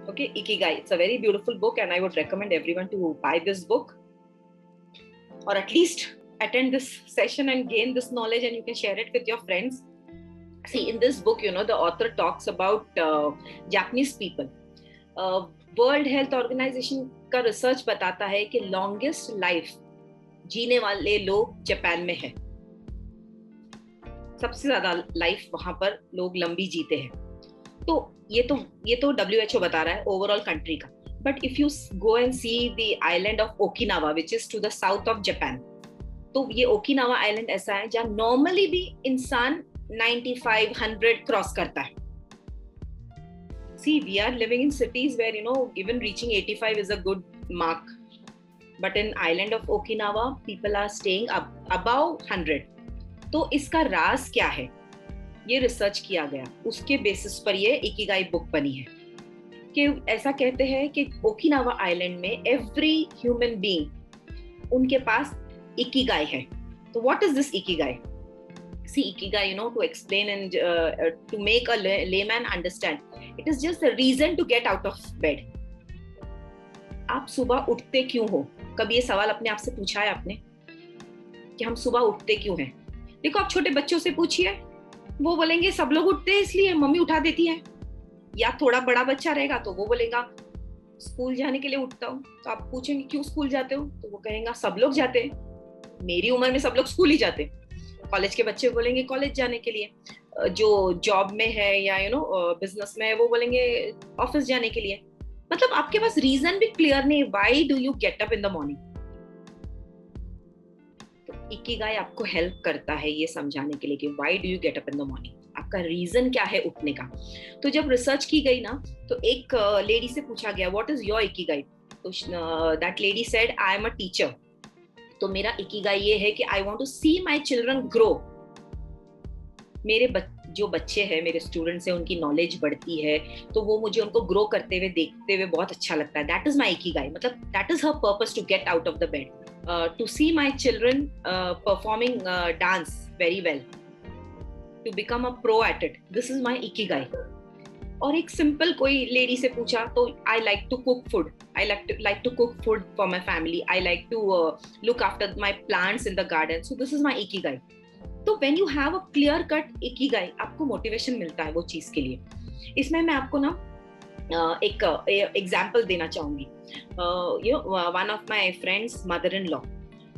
Okay, Ikigai. It's a very beautiful book, and I would recommend everyone to buy this book, or at least attend this session and gain this knowledge, and you can share it with your friends. See, in this book, the author talks about Japanese people. World health organization का research बताता है कि longest life जीने वाले लोग Japan में है. सबसे ज्यादा लाइफ वहां पर लोग लंबी जीते हैं. तो ये तो WHO बता रहा है ओवरऑल कंट्री का. But if you go and see the island of Okinawa which is to the south of Japan, तो ये ओकिनावा आइलैंड ऐसा है जहां नॉर्मली भी इंसान 95-100 क्रॉस करता है. See, we are living in cities where, even reaching 85 is a good mark. But in island of Okinawa, people are staying above 100. तो इसका राज क्या है? ये रिसर्च किया गया. उसके बेसिस पर ये इकिगाई बुक बनी है. कि ऐसा कहते हैं कि ओकिनावा आइलैंड में एवरी ह्यूमन बीइंग उनके पास इकिगाई है. तो what is this Ikigai? See, Ikigai, to explain and to make a layman understand, it is just a reason to get out of bed. आप सुबह उठते क्यों हो? कभी ये सवाल अपने आप से पूछा है आपने कि हम सुबह उठते क्यों हैं? देखो, आप छोटे बच्चों से पूछिए, वो बोलेंगे सब लोग उठते हैं इसलिए, मम्मी उठा देती है. या थोड़ा बड़ा बच्चा रहेगा तो वो बोलेगा स्कूल जाने के लिए उठता हूँ. तो आप पूछेंगे क्यों स्कूल जाते हो? तो वो कहेगा सब लोग जाते हैं, मेरी उम्र में सब लोग स्कूल ही जाते हैं. कॉलेज के बच्चे बोलेंगे कॉलेज जाने के लिए, जो जॉब में है या बिजनेस में है वो बोलेंगे ऑफिस जाने के लिए. मतलब आपके पास रीजन भी क्लियर नहीं. Why do you get up in the morning? तो इकिगाई आपको हेल्प करता है ये समझाने के लिए कि why do you get up in the morning, आपका रीजन क्या है उठने का. तो जब रिसर्च की गई ना, तो एक लेडी से पूछा गया व्हाट इज योर इकिगाई. तो that lady said I am a teacher. तो मेरा इकिगाई ये है कि I want to see my children grow. मेरे जो बच्चे हैं, मेरे स्टूडेंट्स हैं, उनकी नॉलेज बढ़ती है, तो वो मुझे उनको ग्रो करते हुए देखते हुए बहुत अच्छा लगता है. That is my ikigai. मतलब that is her purpose to get out of the bed, to see my children performing dance very well, to become a pro at it. This is my ikigai. और एक simple कोई lady से पूछा तो I like to cook food. I like to cook food for my family. I like to look after my plants in the garden. So this is my ikigai. तो when you have a clear cut ikigai, आपको motivation मिलता है वो चीज के लिए. इसमें मैं आपको ना एक एग्जाम्पल देना चाहूंगी. One of my friends mother in law,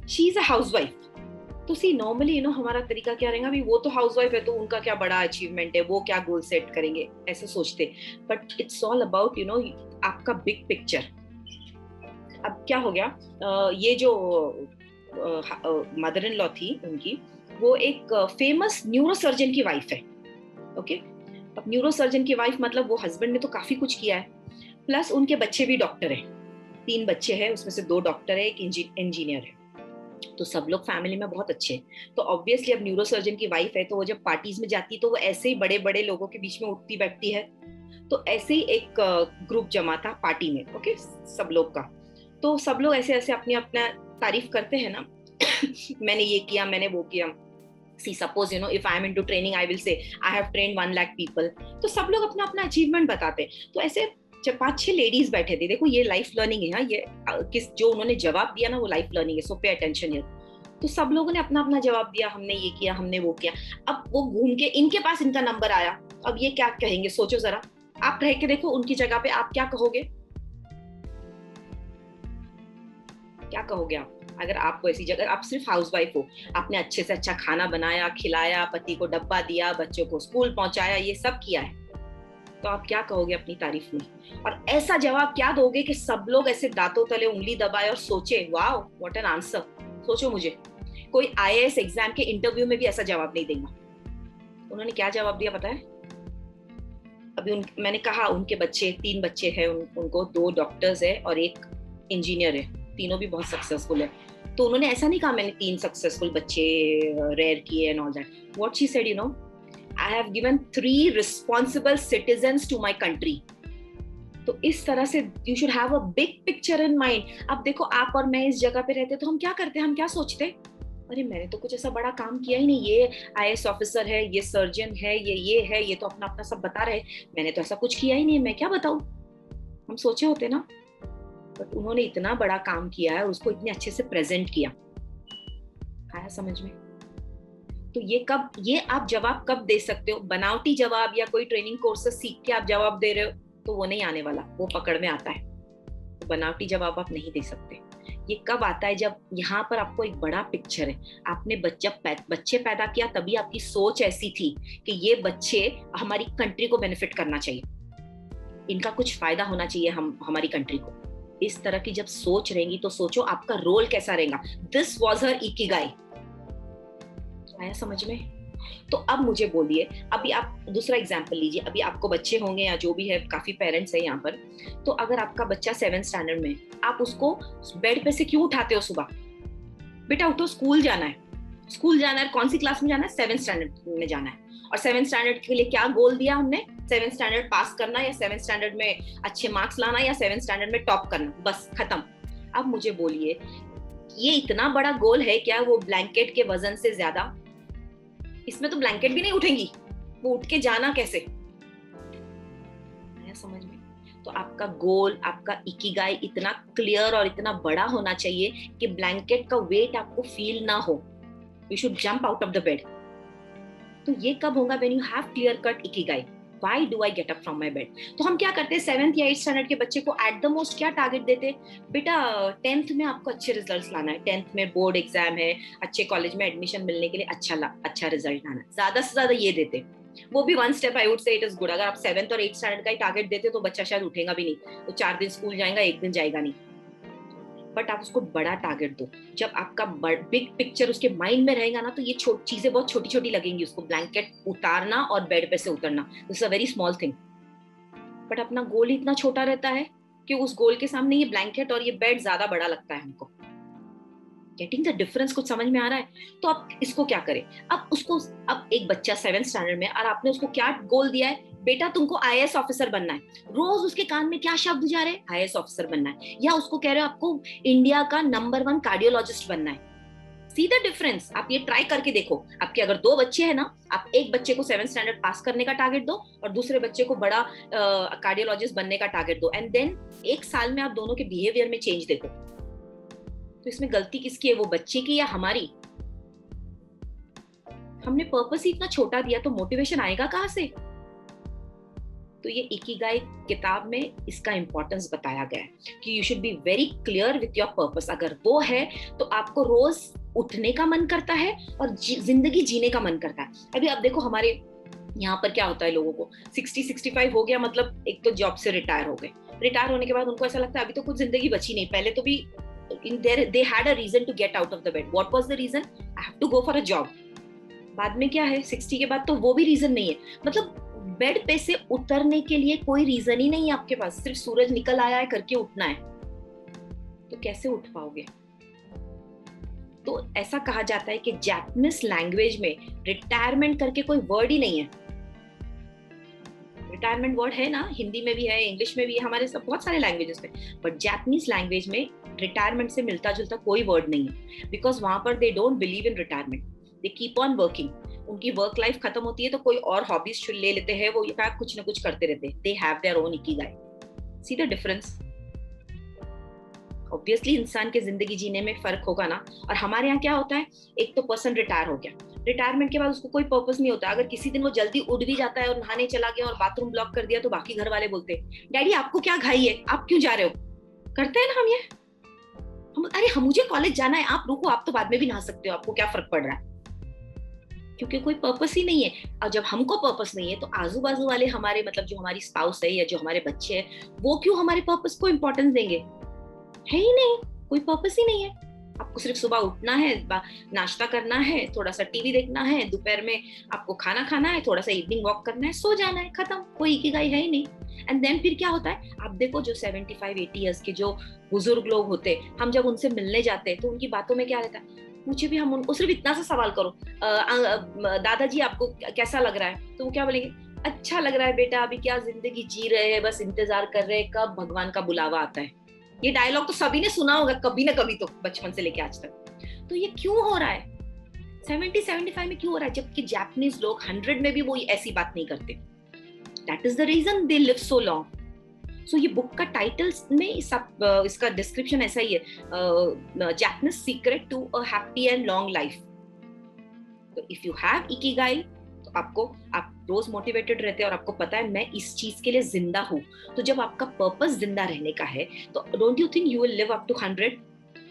she is a housewife. तो सी नॉर्मली हमारा तरीका क्या रहेगा, भी वो तो हाउसवाइफ है तो उनका क्या बड़ा अचीवमेंट है, वो क्या गोल सेट करेंगे, ऐसे सोचते. बट इट्स ऑल अबाउट आपका बिग पिक्चर. अब क्या हो गया, ये जो मदर इन लॉ थी उनकी, वो एक फेमस न्यूरोसर्जन की वाइफ है. ओके, अब न्यूरोसर्जन की वाइफ मतलब वो हस्बैंड ने तो काफी कुछ किया है, प्लस उनके बच्चे भी डॉक्टर है. 3 बच्चे हैं, उसमें से 2 डॉक्टर है, एक इंजीनियर है. तो सब लोग फैमिली में बहुत अच्छे. तो ऑब्वियसली अब न्यूरोसर्जन की वाइफ है, तो वो जब पार्टीज में जाती है तो वो ऐसे ही बड़े बड़े लोगों के बीच में उठती बैठती है. तो ऐसे ही एक ग्रुप जमा था पार्टी में. ओके, सब लोग का. तो सब लोग ऐसे ऐसे अपनी अपना तारीफ करते हैं ना. मैंने ये किया, मैंने वो किया. See, suppose if I am into training, I will say I have trained 1 lakh people. तो सब लोग अपना अपना अचीवमेंट बताते हैं. तो ऐसे 5-6 लेडीज बैठे थे. देखो, ये लाइफ लर्निंग है. ये जो उन्होंने जवाब दिया ना, वो लाइफ लर्निंग है. सो पे अटेंशन हियर. तो सब लोगों ने अपना अपना जवाब दिया, हमने ये किया, हमने वो किया. अब वो घूम के इनके पास इनका नंबर आया. अब ये क्या कहेंगे, सोचो जरा. आप रह के देखो उनकी जगह पे, आप क्या कहोगे? क्या कहोगे आप अगर आपको ऐसी जगह, आप सिर्फ हाउसवाइफ हो, आपने अच्छे से अच्छा खाना बनाया, खिलाया, पति को डब्बा दिया, बच्चों को स्कूल पहुंचाया, ये सब किया है, तो आप क्या कहोगे अपनी तारीफ में? और ऐसा जवाब क्या दोगे कि सब लोग ऐसे दांतों तले उंगली दबाए और सोचे वाओ व्हाट एन आंसर. सोचो, मुझे कोई IAS एग्जाम के इंटरव्यू में भी ऐसा जवाब नहीं देगा. उन्होंने क्या जवाब दिया पता है? अभी मैंने कहा उनके बच्चे 3 बच्चे हैं, उनको 2 डॉक्टर्स है और एक इंजीनियर है. तीनों भी बहुत सक्सेसफुल है. तो उन्होंने ऐसा नहीं कहा मैंने 3 सक्सेसफुल बच्चे रेयर किए and all that. What she said, I have given 3 responsible citizens to my country. तो इस तरह से you should have a big picture in mind. अब देखो, आप और मैं इस जगह पे रहते तो हम क्या करते, हम क्या सोचते, अरे मैंने तो कुछ ऐसा बड़ा काम किया ही नहीं, ये IAS ऑफिसर है, ये सर्जन है, ये है, ये तो अपना अपना सब बता रहे, मैंने तो ऐसा कुछ किया ही नहीं, मैं क्या बताऊं. हम सोचे होते ना, बट उन्होंने इतना बड़ा काम किया है, उसको इतने अच्छे से प्रेजेंट किया। आया समझ में? तो ये आप जवाब कब दे सकते हो? बनावटी जवाब या कोई ट्रेनिंग कोर्स से सीख के आप जवाब दे रहे हो तो वो नहीं आने वाला, वो पकड़ में आता है। तो बनावटी जवाब आप नहीं दे सकते। ये कब आता है? जब यहाँ पर आपको एक बड़ा पिक्चर है। आपने बच्चे पैदा किया तभी आपकी सोच ऐसी थी कि ये बच्चे हमारी कंट्री को बेनिफिट करना चाहिए, इनका कुछ फायदा होना चाहिए हमारी कंट्री को। इस तरह की जब सोच रहेगी तो सोचो आपका रोल कैसा रहेगा। This was her Ikigai. आया समझ में? तो अब मुझे बोलिए, अभी आप दूसरा एग्जाम्पल लीजिए। अभी आपको बच्चे होंगे या जो भी है, काफी पेरेंट्स है यहाँ पर। तो अगर आपका बच्चा 7th स्टैंडर्ड में, आप उसको बेड पे से क्यों उठाते हो सुबह? बेटा उठो, स्कूल जाना है। स्कूल जाना है, कौन सी क्लास में जाना है? 7th स्टैंडर्ड में जाना है। और 7th स्टैंडर्ड के लिए क्या गोल दिया हमने? 7th स्टैंडर्ड पास करना, या 7th स्टैंडर्ड में अच्छे मार्क्स लाना, या 7th स्टैंडर्ड में टॉप करना, बस खत्म। अब मुझे बोलिए, ये इतना बड़ा गोल है क्या वो ब्लैंकेट के वजन से ज्यादा? इसमें तो ब्लैंकेट भी नहीं उठेंगी, वो उठ के जाना कैसे? आया समझ में? तो आपका गोल, आपका इकिगाई इतना क्लियर और इतना बड़ा होना चाहिए कि ब्लैंकेट का वेट आपको फील ना हो। You should jump out of the bed. तो ये कब होगा? When you have clear cut Ikigai. Why do I get up from my bed? तो हम क्या करते हैं, 7th या 8th स्टैंडर्ड के बच्चे को एट द मोस्ट क्या टारगेट देते? बेटा 10th में आपको अच्छे रिजल्ट्स लाना है, 10th में बोर्ड एग्जाम है, अच्छे कॉलेज में एडमिशन मिलने के लिए अच्छा रिजल्ट लाना है, ज्यादा से ज्यादा ये देते। वो भी 1 स्टेप आई वुड से इट इज गुड। अगर आप 7th और 8th स्टैंडर्ड का ही टारगेट देते तो बच्चा शायद उठेगा भी नहीं, वो 4 दिन स्कूल जाएगा, 1 दिन जाएगा नहीं। बट आप उसको बड़ा टारगेट दो। जब आपका बिग पिक्चर उसके माइंड में रहेगा ना, तो ये चीजें बहुत छोटी छोटी लगेंगी उसको। ब्लैंकेट उतारना और बेड पे से उतरना, this a very small thing. But अपना गोल इतना छोटा रहता है कि उस गोल के सामने ये ब्लैंकेट और ये बेड ज्यादा बड़ा लगता है हमको। Getting the difference? कुछ समझ में आ रहा है? तो अब इसको क्या करें? अब एक बच्चा 7th स्टैंडर्ड में, और आपने उसको क्या गोल दिया है? बेटा तुमको आईएएस ऑफिसर बनना है। रोज उसके कान में क्या शब्द जा रहे हैं? आईएएस ऑफिसर बनना है। या उसको कह रहे हो आपको इंडिया का नंबर 1 कार्डियोलॉजिस्ट बनना है। See the difference? आप ये ट्राई करके देखो। आपके अगर 2 बच्चे हैं ना, आप एक बच्चे को 7th स्टैंडर्ड पास करने का टारगेट दो और दूसरे बच्चे को बड़ा कार्डियोलॉजिस्ट बनने का टारगेट दो, एंड देन 1 साल में आप दोनों के बिहेवियर में चेंज देखो। तो इसमें गलती किसकी है? वो बच्चे की या हमारी? हमने पर्पस ही इतना छोटा दिया तो मोटिवेशन आएगा कहां से? तो ये इकिगाई किताब में इसका इंपॉर्टेंस बताया गया है कि you should be very clear with your purpose. अगर वो है तो आपको रोज उठने का मन करता है और जिंदगी जीने का मन करता है। अभी आप देखो, हमारे यहाँ पर क्या होता है, लोगों को 60-65 हो गया, मतलब एक तो जॉब से रिटायर हो गए। रिटायर होने के बाद उनको ऐसा लगता है अभी तो कुछ जिंदगी बची नहीं। पहले तो भी they had a reason to get out of the bed. What was the reason? I have to go for a job. बाद में क्या है, 60 के बाद तो वो भी रीजन नहीं है। मतलब बेड पे से उतरने के लिए कोई रीजन ही नहीं है आपके पास, सिर्फ सूरज निकल आया है करके उठना है। तो कैसे उठ पाओगे? तो ऐसा कहा जाता है कि जापानीज लैंग्वेज में रिटायरमेंट करके कोई वर्ड ही नहीं है। रिटायरमेंट वर्ड है ना, हिंदी में भी है, इंग्लिश में भी है, हमारे सब बहुत सारे लैंग्वेजेस में। बट जापानीज लैंग्वेज में रिटायरमेंट से मिलता जुलता कोई वर्ड नहीं है, बिकॉज वहां पर they don't believe in retirement, they keep on working. उनकी वर्क लाइफ खत्म होती है तो कोई और हॉबीज ले लेते हैं, वो कुछ ना कुछ करते रहते हैं। They have their own Ikigai. See the difference? Obviously इंसान के जिंदगी जीने में फर्क होगा ना। और हमारे यहाँ क्या होता है, एक तो पर्सन रिटायर हो गया, रिटायरमेंट के बाद उसको कोई पर्पस नहीं होता। अगर किसी दिन वो जल्दी उठ भी जाता है और नहाने चला गया और बाथरूम ब्लॉक कर दिया तो बाकी घर वाले बोलते हैं, डैडी आपको क्या घाई है, आप क्यों जा रहे हो? करते हैं ना हम ये। अरे मुझे कॉलेज जाना है, आप रुको, आप तो बाद में भी नहा सकते हो, आपको क्या फर्क पड़ रहा है? क्योंकि कोई पर्पस ही नहीं है। और जब हमको पर्पस नहीं है तो आजू बाजू वाले हमारे, मतलब जो हमारी स्पाउस है या जो हमारे बच्चे हैं, वो क्यों हमारे पर्पस को इंपॉर्टेंस देंगे? है ही नहीं, कोई पर्पस ही नहीं है। आपको सिर्फ सुबह उठना है, नाश्ता करना है, थोड़ा सा टीवी देखना है, दोपहर में आपको खाना खाना है, थोड़ा सा इवनिंग वॉक करना है, सो जाना है, खत्म। कोई इकिगाई है ही नहीं। एंड देन फिर क्या होता है, आप देखो जो 75-80 ईयर्स के जो बुजुर्ग लोग होते, हम जब उनसे मिलने जाते हैं तो उनकी बातों में क्या रहता है, मुझे भी हम उनको सिर्फ इतना सा सवाल करो, दादाजी आपको कैसा लग रहा है, तो वो क्या बोलेंगे, अच्छा लग रहा है बेटा, अभी क्या जिंदगी जी रहे हैं, बस इंतजार कर रहे हैं कब भगवान का बुलावा आता है। ये डायलॉग तो सभी ने सुना होगा कभी ना कभी, तो बचपन से लेके आज तक। तो ये क्यों हो रहा है 70-75 में, क्यों हो रहा है? जबकि जापानीज लोग 100 में भी वो ऐसी बात नहीं करते। That is the reason they live so long. So ये बुक का टाइटल में इसका डिस्क्रिप्शन ऐसा ही है, Japanese secret to a happy and long life. तो इफ यू हैव इकिगाई, तो आप रोज मोटिवेटेड रहते हैं और आपको पता है मैं इस चीज के लिए जिंदा हूँ। तो जब आपका पर्पस जिंदा रहने का है, तो don't you think you will live up to 100?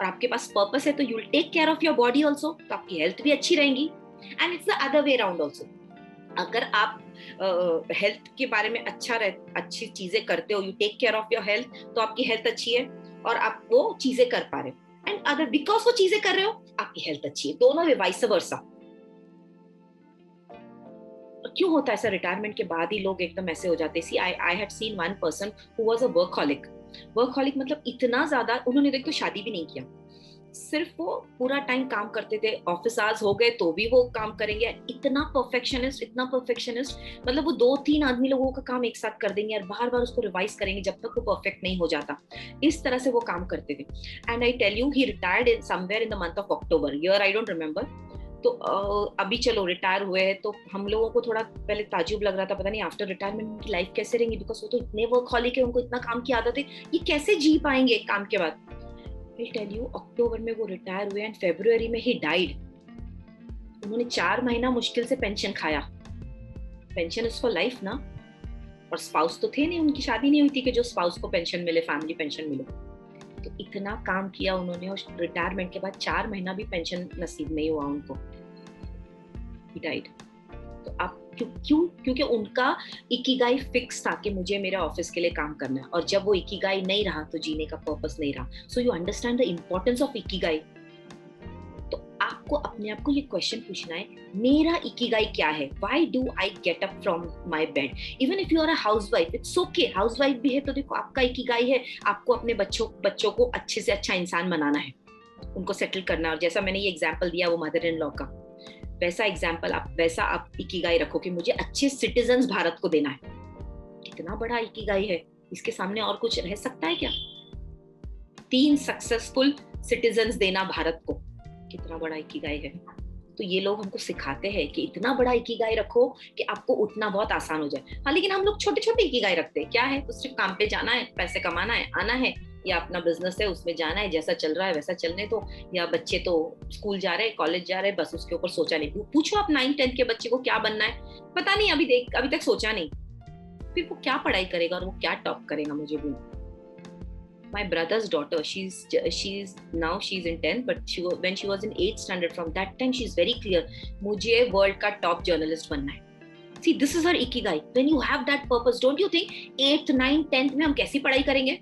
और आपके पास पर्पस है तो you will take care of your body also, तो आपकी हेल्थ भी अच्छी रहेंगी। And it's the other way around also. अगर आप हेल्थ के बारे में अच्छी चीजें करते हो, you take care of your health, तो आपकी हेल्थ अच्छी है और आप वो चीजें कर पा रहे हो। एंड अगर बिकॉज वो चीजें कर रहे हो, आपकी हेल्थ अच्छी है। दोनों वे, वाइस वर्सा। क्यों होता है ऐसा? रिटायरमेंट के बाद ही लोग एकदम ऐसे हो जाते हैं। See I had seen one person who was a workaholic मतलब इतना ज्यादा, उन्होंने देख तो शादी भी नहीं किया, सिर्फ वो पूरा टाइम काम करते थे, ऑफिस आवर्स हो गए तो भी वो काम करेंगे। इतना परफेक्शनिस्ट, मतलब वो 2-3 आदमी लोगों का काम एक साथ कर देंगे और बार बार उसको रिवाइज करेंगे जब तक वो परफेक्ट नहीं हो जाता। इस तरह से वो काम करते थे। And I tell you, he retired in somewhere in the month of October, year I don't remember. तो अभी चलो रिटायर हुए हैं, तो हम लोगों को थोड़ा पहले ताजुब लग रहा था, पता नहीं आफ्टर रिटायरमेंट की लाइफ कैसे रहेंगी, बिकॉज वो तो इतने वर्कहॉलिक है, उनको इतना काम की आदत है, ये कैसे जी पाएंगे काम के बाद। I'll tell you, अक्टूबर में वो रिटायर हुए एंड फरवरी में ही डाइड। उन्होंने 4 महीना मुश्किल से पेंशन खाया। पेंशन इज फॉर लाइफ ना। और स्पाउस तो थे नहीं, उनकी शादी नहीं हुई थी कि जो स्पाउस को पेंशन मिले, फैमिली पेंशन मिले। तो इतना काम किया उन्होंने और रिटायरमेंट के बाद 4 महीना भी पेंशन नसीब नहीं हुआ उनको, ही डाइड। तो आप क्योंकि उनका इकिगाई फिक्स था कि मुझे मेरे ऑफिस के लिए काम करना है, और जब वो इकिगाई नहीं रहा तो जीने का पर्पस नहीं रहा। So you understand the importance of Ikigai. तो आपको अपने आप को ये क्वेश्चन पूछना है, मेरा इकिगाई क्या है? Why do I get up from my bed? Even if you are a housewife, it's okay. Housewife भी है तो देखो, आपका इकिगाई है, आपको अपने बच्चों को अच्छे से अच्छा इंसान बनाना है, उनको सेटल करना। और जैसा मैंने ये एग्जाम्पल दिया वो मदर इन लॉ का, वैसा आप इकिगाई रखो कि मुझे अच्छे सिटीजन्स भारत को देना है। कितना बड़ा इकिगाई है, इसके सामने और कुछ रह सकता है क्या? 3 सक्सेसफुल सिटीजन्स देना भारत को, कितना बड़ा इकिगाई है। तो ये लोग हमको सिखाते हैं कि इतना बड़ा इकिगाई रखो कि आपको उठना बहुत आसान हो जाए। हाँ, लेकिन हम लोग छोटे छोटे इकिगाई रखते हैं। क्या है? तो सिर्फ काम पे जाना है, पैसे कमाना है, आना है, या अपना बिजनेस है उसमें जाना है, जैसा चल रहा है वैसा चलने दो। या बच्चे तो स्कूल जा रहे हैं, कॉलेज जा रहे हैं, बस उसके ऊपर सोचा नहीं। पूछो आप 9-10 के बच्चे को क्या बनना है, पता नहीं, अभी तक सोचा नहीं। फिर वो क्या पढ़ाई करेगा और वो क्या टॉप करेगा? मुझे भी, my brother's daughter, she's now she's in 10th, but when she was in 8th standard, from that time she's very clear, मुझे वर्ल्ड का टॉप जर्नलिस्ट बनना है। See, this is her ikigai. When you have that purpose, don't you think 8th, 9th, 10th में हम कैसी पढ़ाई करेंगे?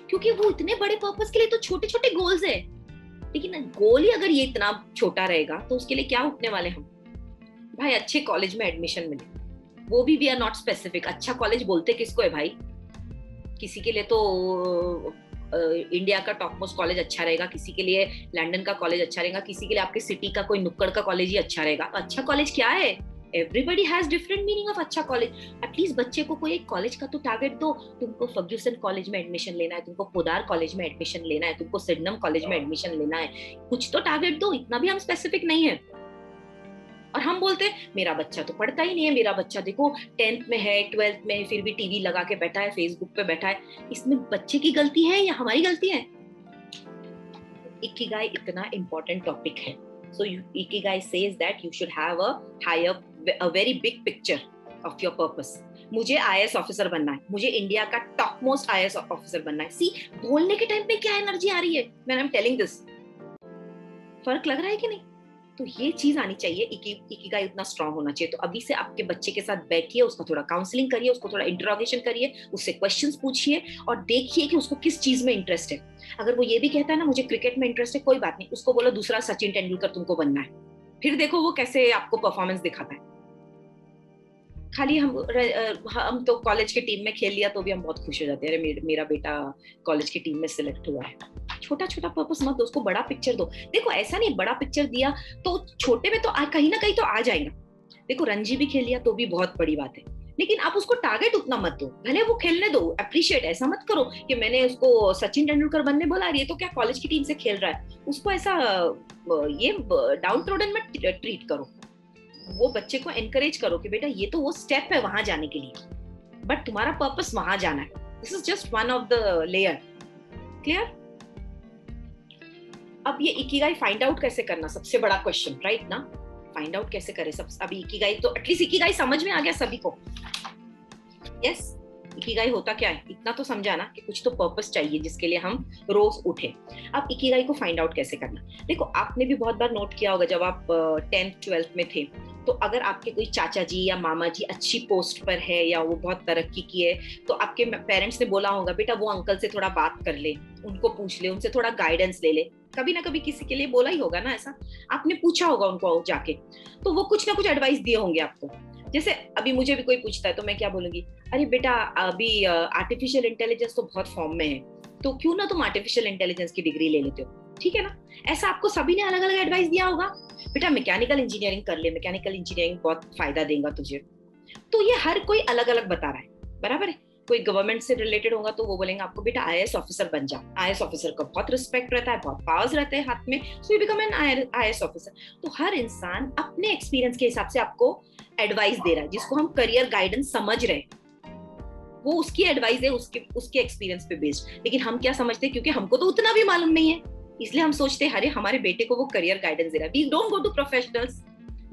क्योंकि वो इतने बड़े पर्पस के लिए तो छोटे छोटे गोल्स है। लेकिन गोल ही अगर ये इतना छोटा रहेगा तो उसके लिए क्या उठने वाले हम? भाई अच्छे कॉलेज में एडमिशन मिले, वो भी वी आर नॉट स्पेसिफिक। अच्छा कॉलेज बोलते किसको है भाई? किसी के लिए तो इंडिया का टॉप मोस्ट कॉलेज अच्छा रहेगा, किसी के लिए लंदन का कॉलेज अच्छा रहेगा, किसी के लिए आपके सिटी का कोई नुक्कड़ का कॉलेज ही अच्छा रहेगा। अच्छा कॉलेज क्या है? Everybody has different meaning of अच्छा कॉलेज। एटलीस्ट बच्चे को कोई एक कॉलेज का तो टारगेट दो। तुमको फर्ग्यूसन कॉलेज में एडमिशन लेना है, तुमको पोदार कॉलेज में एडमिशन लेना है, तुमको सिडनम कॉलेज में एडमिशन लेना है, कुछ तो टारगेट दो। इतना भी हम स्पेसिफिक नहीं है। और हम बोलते हैं मेरा बच्चा तो पढ़ता ही नहीं है, मेरा बच्चा देखो 10th में है, 12th में है, फिर भी टीवी लगा के बैठा है, फेसबुक पे बैठा है। इसमें बच्चे की गलती है या हमारी गलती है? इकिगाई इतना इंपॉर्टेंट टॉपिक है। So Ikigai says that you should have a very big picture of your purpose. मुझे IAS ऑफिसर बनना है, मुझे इंडिया का टॉप मोस्ट IAS ऑफिसर बनना है। सी, बोलने के टाइम पे क्या एनर्जी आ रही है when I'm telling this? फर्क लग रहा है कि नहीं? तो ये चीज आनी चाहिए, इकिगाई उतना स्ट्रांग होना चाहिए। तो अभी से आपके बच्चे के साथ बैठिए, उसका थोड़ा काउंसलिंग करिए, उसको थोड़ा इंटरोगेशन करिए, उससे क्वेश्चंस पूछिए और देखिए कि उसको किस चीज में इंटरेस्ट है। अगर वो ये भी कहता है ना मुझे क्रिकेट में इंटरेस्ट है, कोई बात नहीं, उसको बोलो दूसरा सचिन तेंदुलकर तुमको बनना है, फिर देखो वो कैसे आपको परफॉर्मेंस दिखाता है। खाली हम तो कॉलेज के टीम में खेल लिया तो भी हम बहुत खुश हो जाते हैं, मेरा बेटा कॉलेज की टीम में सिलेक्ट हुआ है। छोटा छोटा पर्पस मत दो, उसको बड़ा पिक्चर दो। देखो ऐसा नहीं, बड़ा पिक्चर दिया तो छोटे में तो कहीं ना कहीं तो आ जाएगा। देखो रणजी भी खेल लिया तो भी बहुत बड़ी बात है, लेकिन आप उसको टारगेट उतना मत दो, भले वो खेलने दो, अप्रिशिएट। ऐसा मत करो कि मैंने उसको सचिन तेंदुलकर बनने बोला, ये तो क्या कॉलेज की टीम से खेल रहा है। उसको ऐसा ये डाउन ट्रोडन में ट्रीट करो। वो बच्चे को एनकरेज करो कि बेटा ये तो वो स्टेप है वहां जाने के लिए, बट तुम्हारा पर्पस वहां जाना है, this is just one of the layer. Clear? अब ये इकिगाई फाइंड आउट कैसे करना, सबसे बड़ा क्वेश्चन, राइट ना? फाइंड आउट कैसे करें सब. अभी इकिगाई तो एटलीस्ट इकिगाई समझ में आ गया सभी को. यस, इकिगाई होता क्या है इतना तो समझा ना, कि कुछ तो पर्पस चाहिए जिसके लिए हम रोज उठे. अब इकिगाई को फाइंड आउट कैसे करना, देखो आपने भी बहुत बार नोट किया होगा जब आप 10th 12th में थे, तो अगर आपके कोई चाचा जी या मामा जी अच्छी पोस्ट पर है या वो बहुत तरक्की की है, तो आपके पेरेंट्स ने बोला होगा बेटा वो अंकल से थोड़ा बात कर ले, उनको पूछ ले, उनसे थोड़ा गाइडेंस ले ले. कभी ना कभी किसी के लिए बोला ही होगा ना ऐसा, आपने पूछा होगा उनको जाके, तो वो कुछ ना कुछ एडवाइस दिए होंगे आपको. जैसे अभी मुझे भी कोई पूछता है तो मैं क्या बोलूंगी, अरे बेटा अभी आर्टिफिशियल इंटेलिजेंस तो बहुत फॉर्म में है, तो क्यों ना तुम आर्टिफिशियल इंटेलिजेंस की डिग्री ले लेते हो, ठीक है ना? ऐसा आपको सभी ने अलग अलग एडवाइस दिया होगा, बेटा मैकेनिकल इंजीनियरिंग कर ले, मैकेनिकल इंजीनियरिंग बहुत फायदा देगा तुझे. तो ये हर कोई अलग अलग बता रहा है, बराबर है? कोई गवर्नमेंट से रिलेटेड होगा तो वो बोलेंगे आपको बेटा आईएएस ऑफिसर बन जा, आईएएस ऑफिसर का बहुत रिस्पेक्ट रहता है, बहुत पावर्स रहते हैं हाथ में, so you become an IAS officer. तो हर इंसान अपने एक्सपीरियंस के हिसाब से आपको एडवाइस दे रहा है, जिसको हम करियर गाइडेंस समझ रहे हैं, वो उसकी एडवाइस है, उसके एक्सपीरियंस पे बेस्ड. लेकिन हम क्या समझते हैं, क्योंकि हमको तो उतना भी मालूम नहीं है, इसलिए हम सोचते हैं अरे हमारे बेटे को वो करियर गाइडेंस दे रहा है. We don't go to professionals.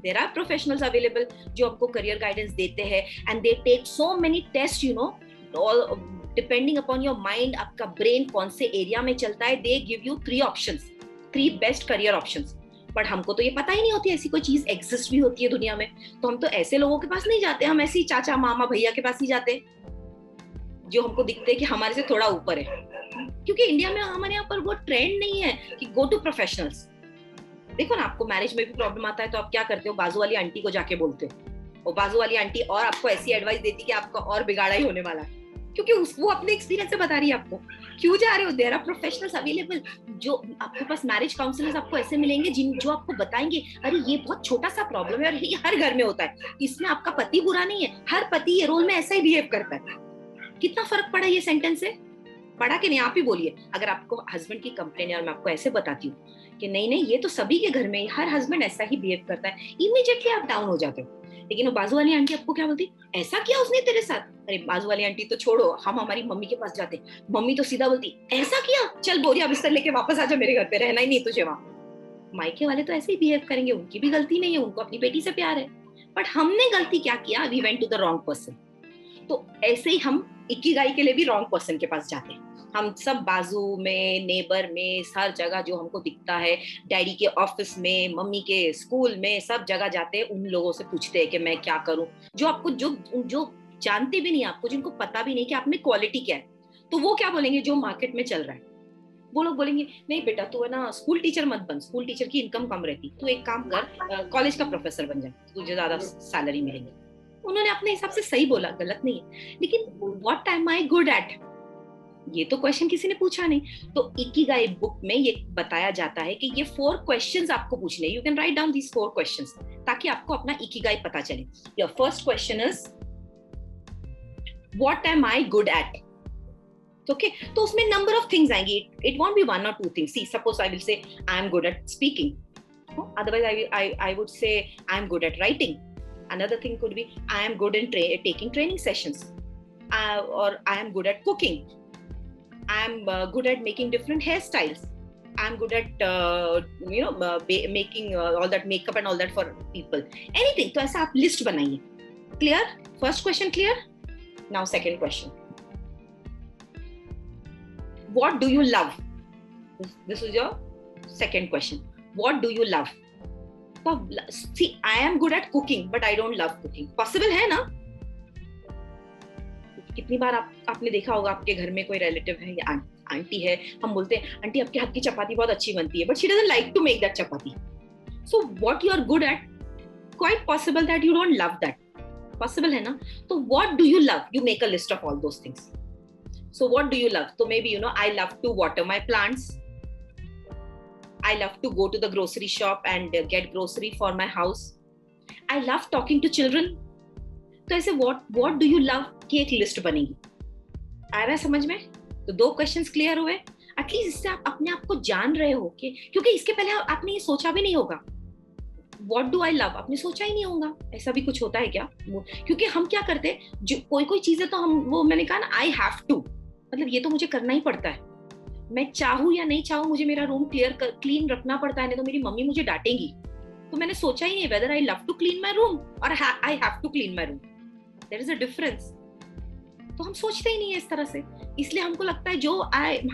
There are professionals available जो आपको करियर गाइडेंस देते हैं, and they take so many test, you know, all depending upon your mind, आपका ब्रेन कौन से एरिया में चलता है. They give you 3 options, 3 best career options. But हमको तो ये पता ही नहीं होती ऐसी कोई चीज एग्जिस्ट भी होती है दुनिया में. तो हम तो ऐसे लोगों के पास नहीं जाते, हम ऐसे ही चाचा मामा भैया के पास ही जाते जो हमको दिखते हैं कि हमारे से थोड़ा ऊपर है. क्योंकि इंडिया में हमारे यहाँ पर वो ट्रेंड नहीं है कि गो टू प्रोफेशनल्स. देखो ना, आपको मैरिज में भी प्रॉब्लम आता है तो आप क्या करते हो, बाजू वाली आंटी को जाके बोलते हो, और बाजू वाली आंटी और आपको ऐसी एडवाइस देती कि आपका और बिगाड़ा ही होने वाला है, क्योंकि वो अपने एक्सपीरियंस से बता रही है आपको. क्यों जा रहे हो? There are professionals available. जो आपके पास मैरिज काउंसलर्स आपको ऐसे मिलेंगे जो आपको बताएंगे अरे ये बहुत छोटा सा प्रॉब्लम है और ये हर घर में होता है, इसमें आपका पति बुरा नहीं है, हर पति ये रोल में ऐसा ही बिहेव करता है. कितना फर्क पड़ा ये सेंटेंस से? पढ़ा कि नहीं? आप ही बोलिए. अगर आपको हस्बैंड की कंप्लेन है और मैं आपको ऐसे बताती हूँ कि नहीं नहीं ये तो सभी के घर में हर हस्बैंड ऐसा ही बिहेव करता है, इमीडिएटली आप डाउन हो जाते हो. लेकिन वो बाजू वाली आंटी आपको क्या बोलती, ऐसा किया उसने तेरे साथ? अरे बाजू वाली आंटी तो छोड़ो, हम हमारी मम्मी के पास जाते, मम्मी तो सीधा बोलती ऐसा किया, चल बोरिया बिस्तर लेके वापस आ जा मेरे घर पे, रहना ही नहीं तुझे वहां. मायके वाले तो ऐसे ही बिहेव करेंगे, उनकी भी गलती नहीं है, उनको अपनी बेटी से प्यार है. बट हमने गलती क्या किया, we went to the wrong person. तो ऐसे ही हम इकिगाई के लिए भी रॉन्ग पर्सन के पास जाते हैं. हम सब बाजू में, नेबर में, हर जगह जो हमको दिखता है, डैडी के ऑफिस में, मम्मी के स्कूल में, सब जगह जाते हैं, उन लोगों से पूछते हैं कि मैं क्या करूं, जो आपको जो जानते भी नहीं, आपको जिनको पता भी नहीं कि आप में क्वालिटी क्या है. तो वो क्या बोलेंगे, जो मार्केट में चल रहा है वो लोग बोलेंगे नहीं बेटा तू है ना स्कूल टीचर मत बन, स्कूल टीचर की इनकम कम रहती, तू एक काम कर कॉलेज का प्रोफेसर बन जा, तुझे ज्यादा सैलरी मिलेगी. उन्होंने अपने हिसाब से सही बोला, गलत नहीं है. लेकिन what am I good eight, ये तो क्वेश्चन किसी ने पूछा नहीं. तो इकिगाई बुक में ये बताया जाता है कि ये 4 क्वेश्चंस आपको पूछने, you can write down these 4 questions ताकि आपको अपना इकिगाई पता चले. Your first question is what am I good at. Okay, तो उसमें नंबर ऑफ थिंग्स आएंगी, it won't be 1 or 2 things. See suppose I will say I am good at speaking, otherwise I would say I am good at writing. Another thing could be I am good in taking training sessions, or I am good at cooking, I am good at making different hairstyles, I am good at making all that makeup and all that for people, anything. तो ऐसा आप list बनाइए. Clear? First question clear? Now second question, what do you love? This is your second question. What do you love? See, I am good at cooking, but I don't love cooking. Possible है ना? कितनी बार आपने देखा होगा आपके घर में कोई रिलेटिव है या आंटी है, हम बोलते हैं आंटी आपके हाथ की चपाती बहुत अच्छी बनती है, but she doesn't like to make that chapati. So what you are good at, quite possible that you don't love that. Possible है ना? तो what do you love? You make a list of all those things. So what do you love? So maybe I love to water my plants. I love to go to the grocery shop and get grocery for my house. I love talking to children. तो ऐसे what do you love की एक list बनेगी. आ रहा है समझ में? तो 2 क्वेश्चंस क्लियर हुए. एटलीस्ट इससे आप अपने आप को जान रहे हो कि क्योंकि इसके पहले आपने ये सोचा भी नहीं होगा. What do I love? आपने सोचा ही नहीं होगा. ऐसा भी कुछ होता है क्या? क्योंकि हम क्या करते हैं, जो कोई चीजें तो हम, वो मैंने कहा ना, I have to. मतलब ये तो मुझे करना ही पड़ता है, मैं चाहूँ या नहीं चाहूँ मुझे मेरा रूम क्लीन रखना पड़ता है, नहीं तो मेरी मम्मी मुझे डांटेंगी। तो मैंने सोचा ही नहीं whether I love to clean my room और I have to clean my room, there is a difference. तो हम सोचते ही नहीं है इस तरह से, इसलिए हमको लगता है जो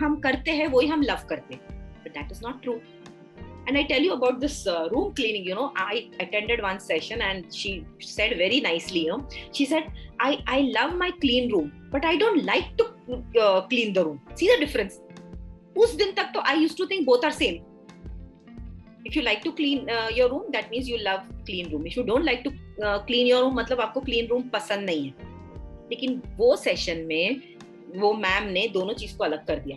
हम करते हैं वही हम लव करते हैं, but that is not true. And I tell you about this room cleaning, you know, I attended one session and she said very nicely, you know, she said, I love my clean room, but I don't like to clean the room. See the difference? Us din tak to I used to think both are same. If you like to clean your room, that means you love clean room. If you don't like to clean your room, मतलब आपको clean room पसंद नहीं है। लेकिन वो session में वो ma'am ने दोनों चीज को अलग कर दिया।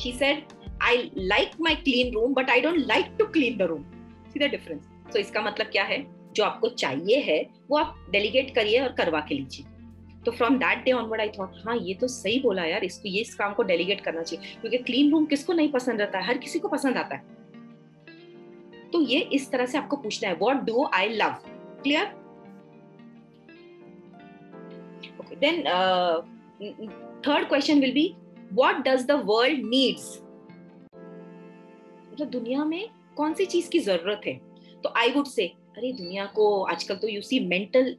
She said, I like my clean room, but I don't like to clean the room. See the difference? So इसका मतलब क्या है, जो आपको चाहिए है वो आप डेलीगेट करिए और करवा के लीजिए। तो from that day onward I thought, हाँ ये तो सही बोला यार, इसको ये इस काम को डेलीगेट करना चाहिए, क्योंकि क्लीन रूम किसको नहीं पसंद रहता है, हर किसी को पसंद आता है। तो ये इस तरह से आपको पूछना है, what do I love. Clear? Okay, then third question will be, what does the world needs. मतलब दुनिया में कौन सी चीज की जरूरत है। तो आई वुड से, अरे दुनिया को आजकल तो यू सी मेंटल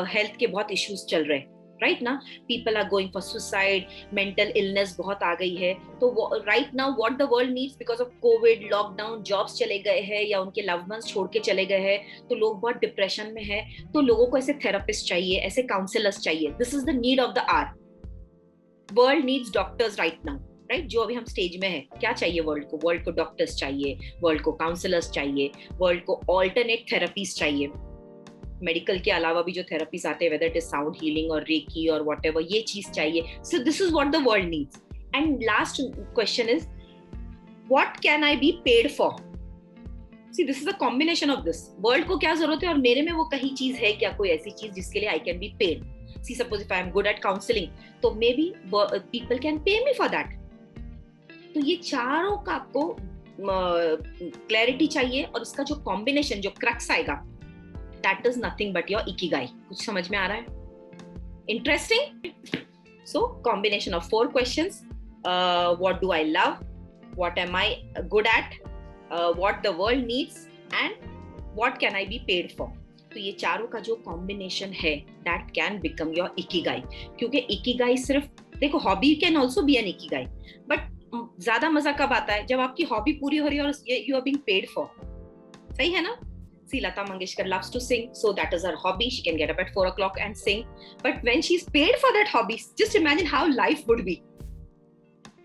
हेल्थ के बहुत इश्यूज चल रहे हैं, राइट ना, people are going for suicide, mental illness बहुत आ गई है। तो right now what the world needs, because of COVID, lockdown, jobs चले गए हैं या उनके लव्ड वंस छोड़ के चले गए हैं, तो लोग बहुत डिप्रेशन में है, तो लोगों को ऐसे थेरेपिस्ट चाहिए, ऐसे काउंसलर्स चाहिए। This is the need of the hour. World needs doctors right now, right? जो अभी हम स्टेज में है, क्या चाहिए वर्ल्ड को? वर्ल्ड को डॉक्टर्स चाहिए, वर्ल्ड को काउंसलर्स चाहिए, वर्ल्ड को ऑल्टरनेट थेरेपीज चाहिए। मेडिकल के अलावा भी जो थेरेपीज आते हैं, whether it is sound healing और रेकी और व्हाटएवर, ये चीज चाहिए। सो this is what the world needs. And last question is, what can I B paid for. See this is a combination of this, world को क्या जरूरत है और मेरे में वो कहीं चीज है क्या, कोई ऐसी चीज जिसके लिए I can be paid. See, suppose if I am good at counseling, तो maybe people can pay me for that. तो ये चारों का आपको क्लैरिटी चाहिए, और इसका जो कॉम्बिनेशन, जो क्रक्स आएगा, that is nothing but your ikigai. कुछ समझ में आ रहा है? Interesting? So combination of 4 questions. What do I love? What am I good at? What the world needs? And what can I be paid for? तो ये चारों का जो कॉम्बिनेशन है, that can become your ikigai. क्योंकि ikigai सिर्फ, देखो hobby can also be an ikigai, but ज्यादा मजा कब आता है, जब आपकी हॉबी पूरी हो रही है और you are being paid for. सही है ना? सी Lata Mangeshkar loves to sing, so that is her hobby. She can get up at 4 o'clock and sing. But when she's paid for that hobby, just imagine how life would be.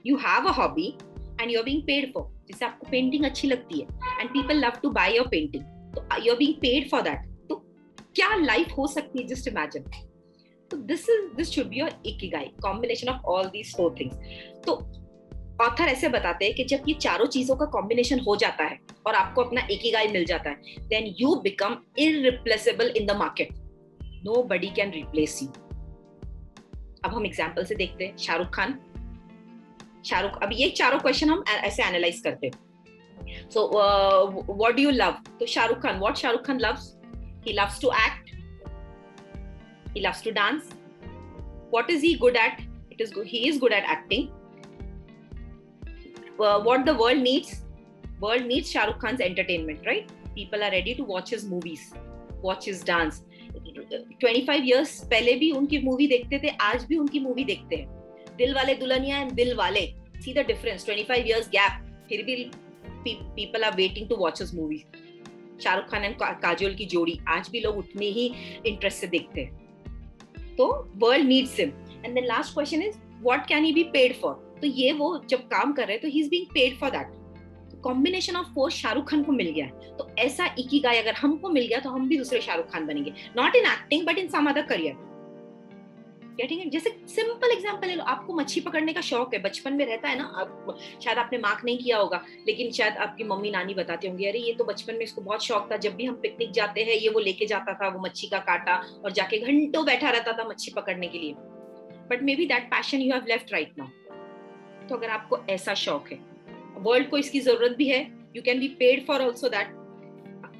You have a hobby and you're being paid for. जैसे आपको painting अच्छी लगती है and people love to buy your painting, तो you're being paid for that. क्या life हो सकती है, जस्ट इमेजिन। तो this should be your Ikigai, combination of all these 4 things. तो ऑथर ऐसे बताते हैं कि जब ये चारों चीजों का कॉम्बिनेशन हो जाता है और आपको अपना इकिगाई मिल जाता है, then you become irreplaceable in the market. Nobody can replace you. अब हम एग्जांपल से देखते हैं। शाहरुख, अब ये चारों क्वेश्चन हम ऐसे एनालाइज करते हैं। So what do you love? तो Shahrukh Khan, what Shahrukh Khan loves? He loves to act. He loves to dance. What is he good at? He is good at acting. What the world needs? World needs Shah Rukh Khan's entertainment, right? People are ready to watch his movies, watch his dance. 25 years पहले भी उनकी movie देखते थे, आज भी उनकी movie देखते हैं। दिल वाले दुल्हनिया एंड दिल वाले, see the difference, 25 years gap, फिर भी people are waiting to watch his movies. Shahrukh Khan and Kajol की जोड़ी आज भी लोग उतने ही इंटरेस्ट से देखते हैं। तो world needs him. And then last question is, what can he be paid for. तो ये वो जब काम कर रहे हैं तो he is being paid for that. Combination of 4 Shahrukh Khan को मिल गया है, तो ऐसा इकिगाई अगर हमको मिल गया तो हम भी दूसरे शाहरुख खान बनेंगे, not in acting but in some other career. Getting it? जैसे सिंपल एग्जांपल ले लो, आपको मच्छी पकड़ने का शौक है, बचपन में रहता है ना, आप शायद आपने मार्क नहीं किया होगा, लेकिन शायद आपकी मम्मी नानी बताती होंगी, अरे ये तो बचपन में इसको बहुत शौक था, जब भी हम पिकनिक जाते हैं ये वो लेके जाता था वो मच्छी का कांटा और जाके घंटों बैठा रहता था मच्छी पकड़ने के लिए। But may be that passion you have left right now. तो अगर आपको ऐसा शौक है, वर्ल्ड को इसकी जरूरत भी है, you can be paid for also that,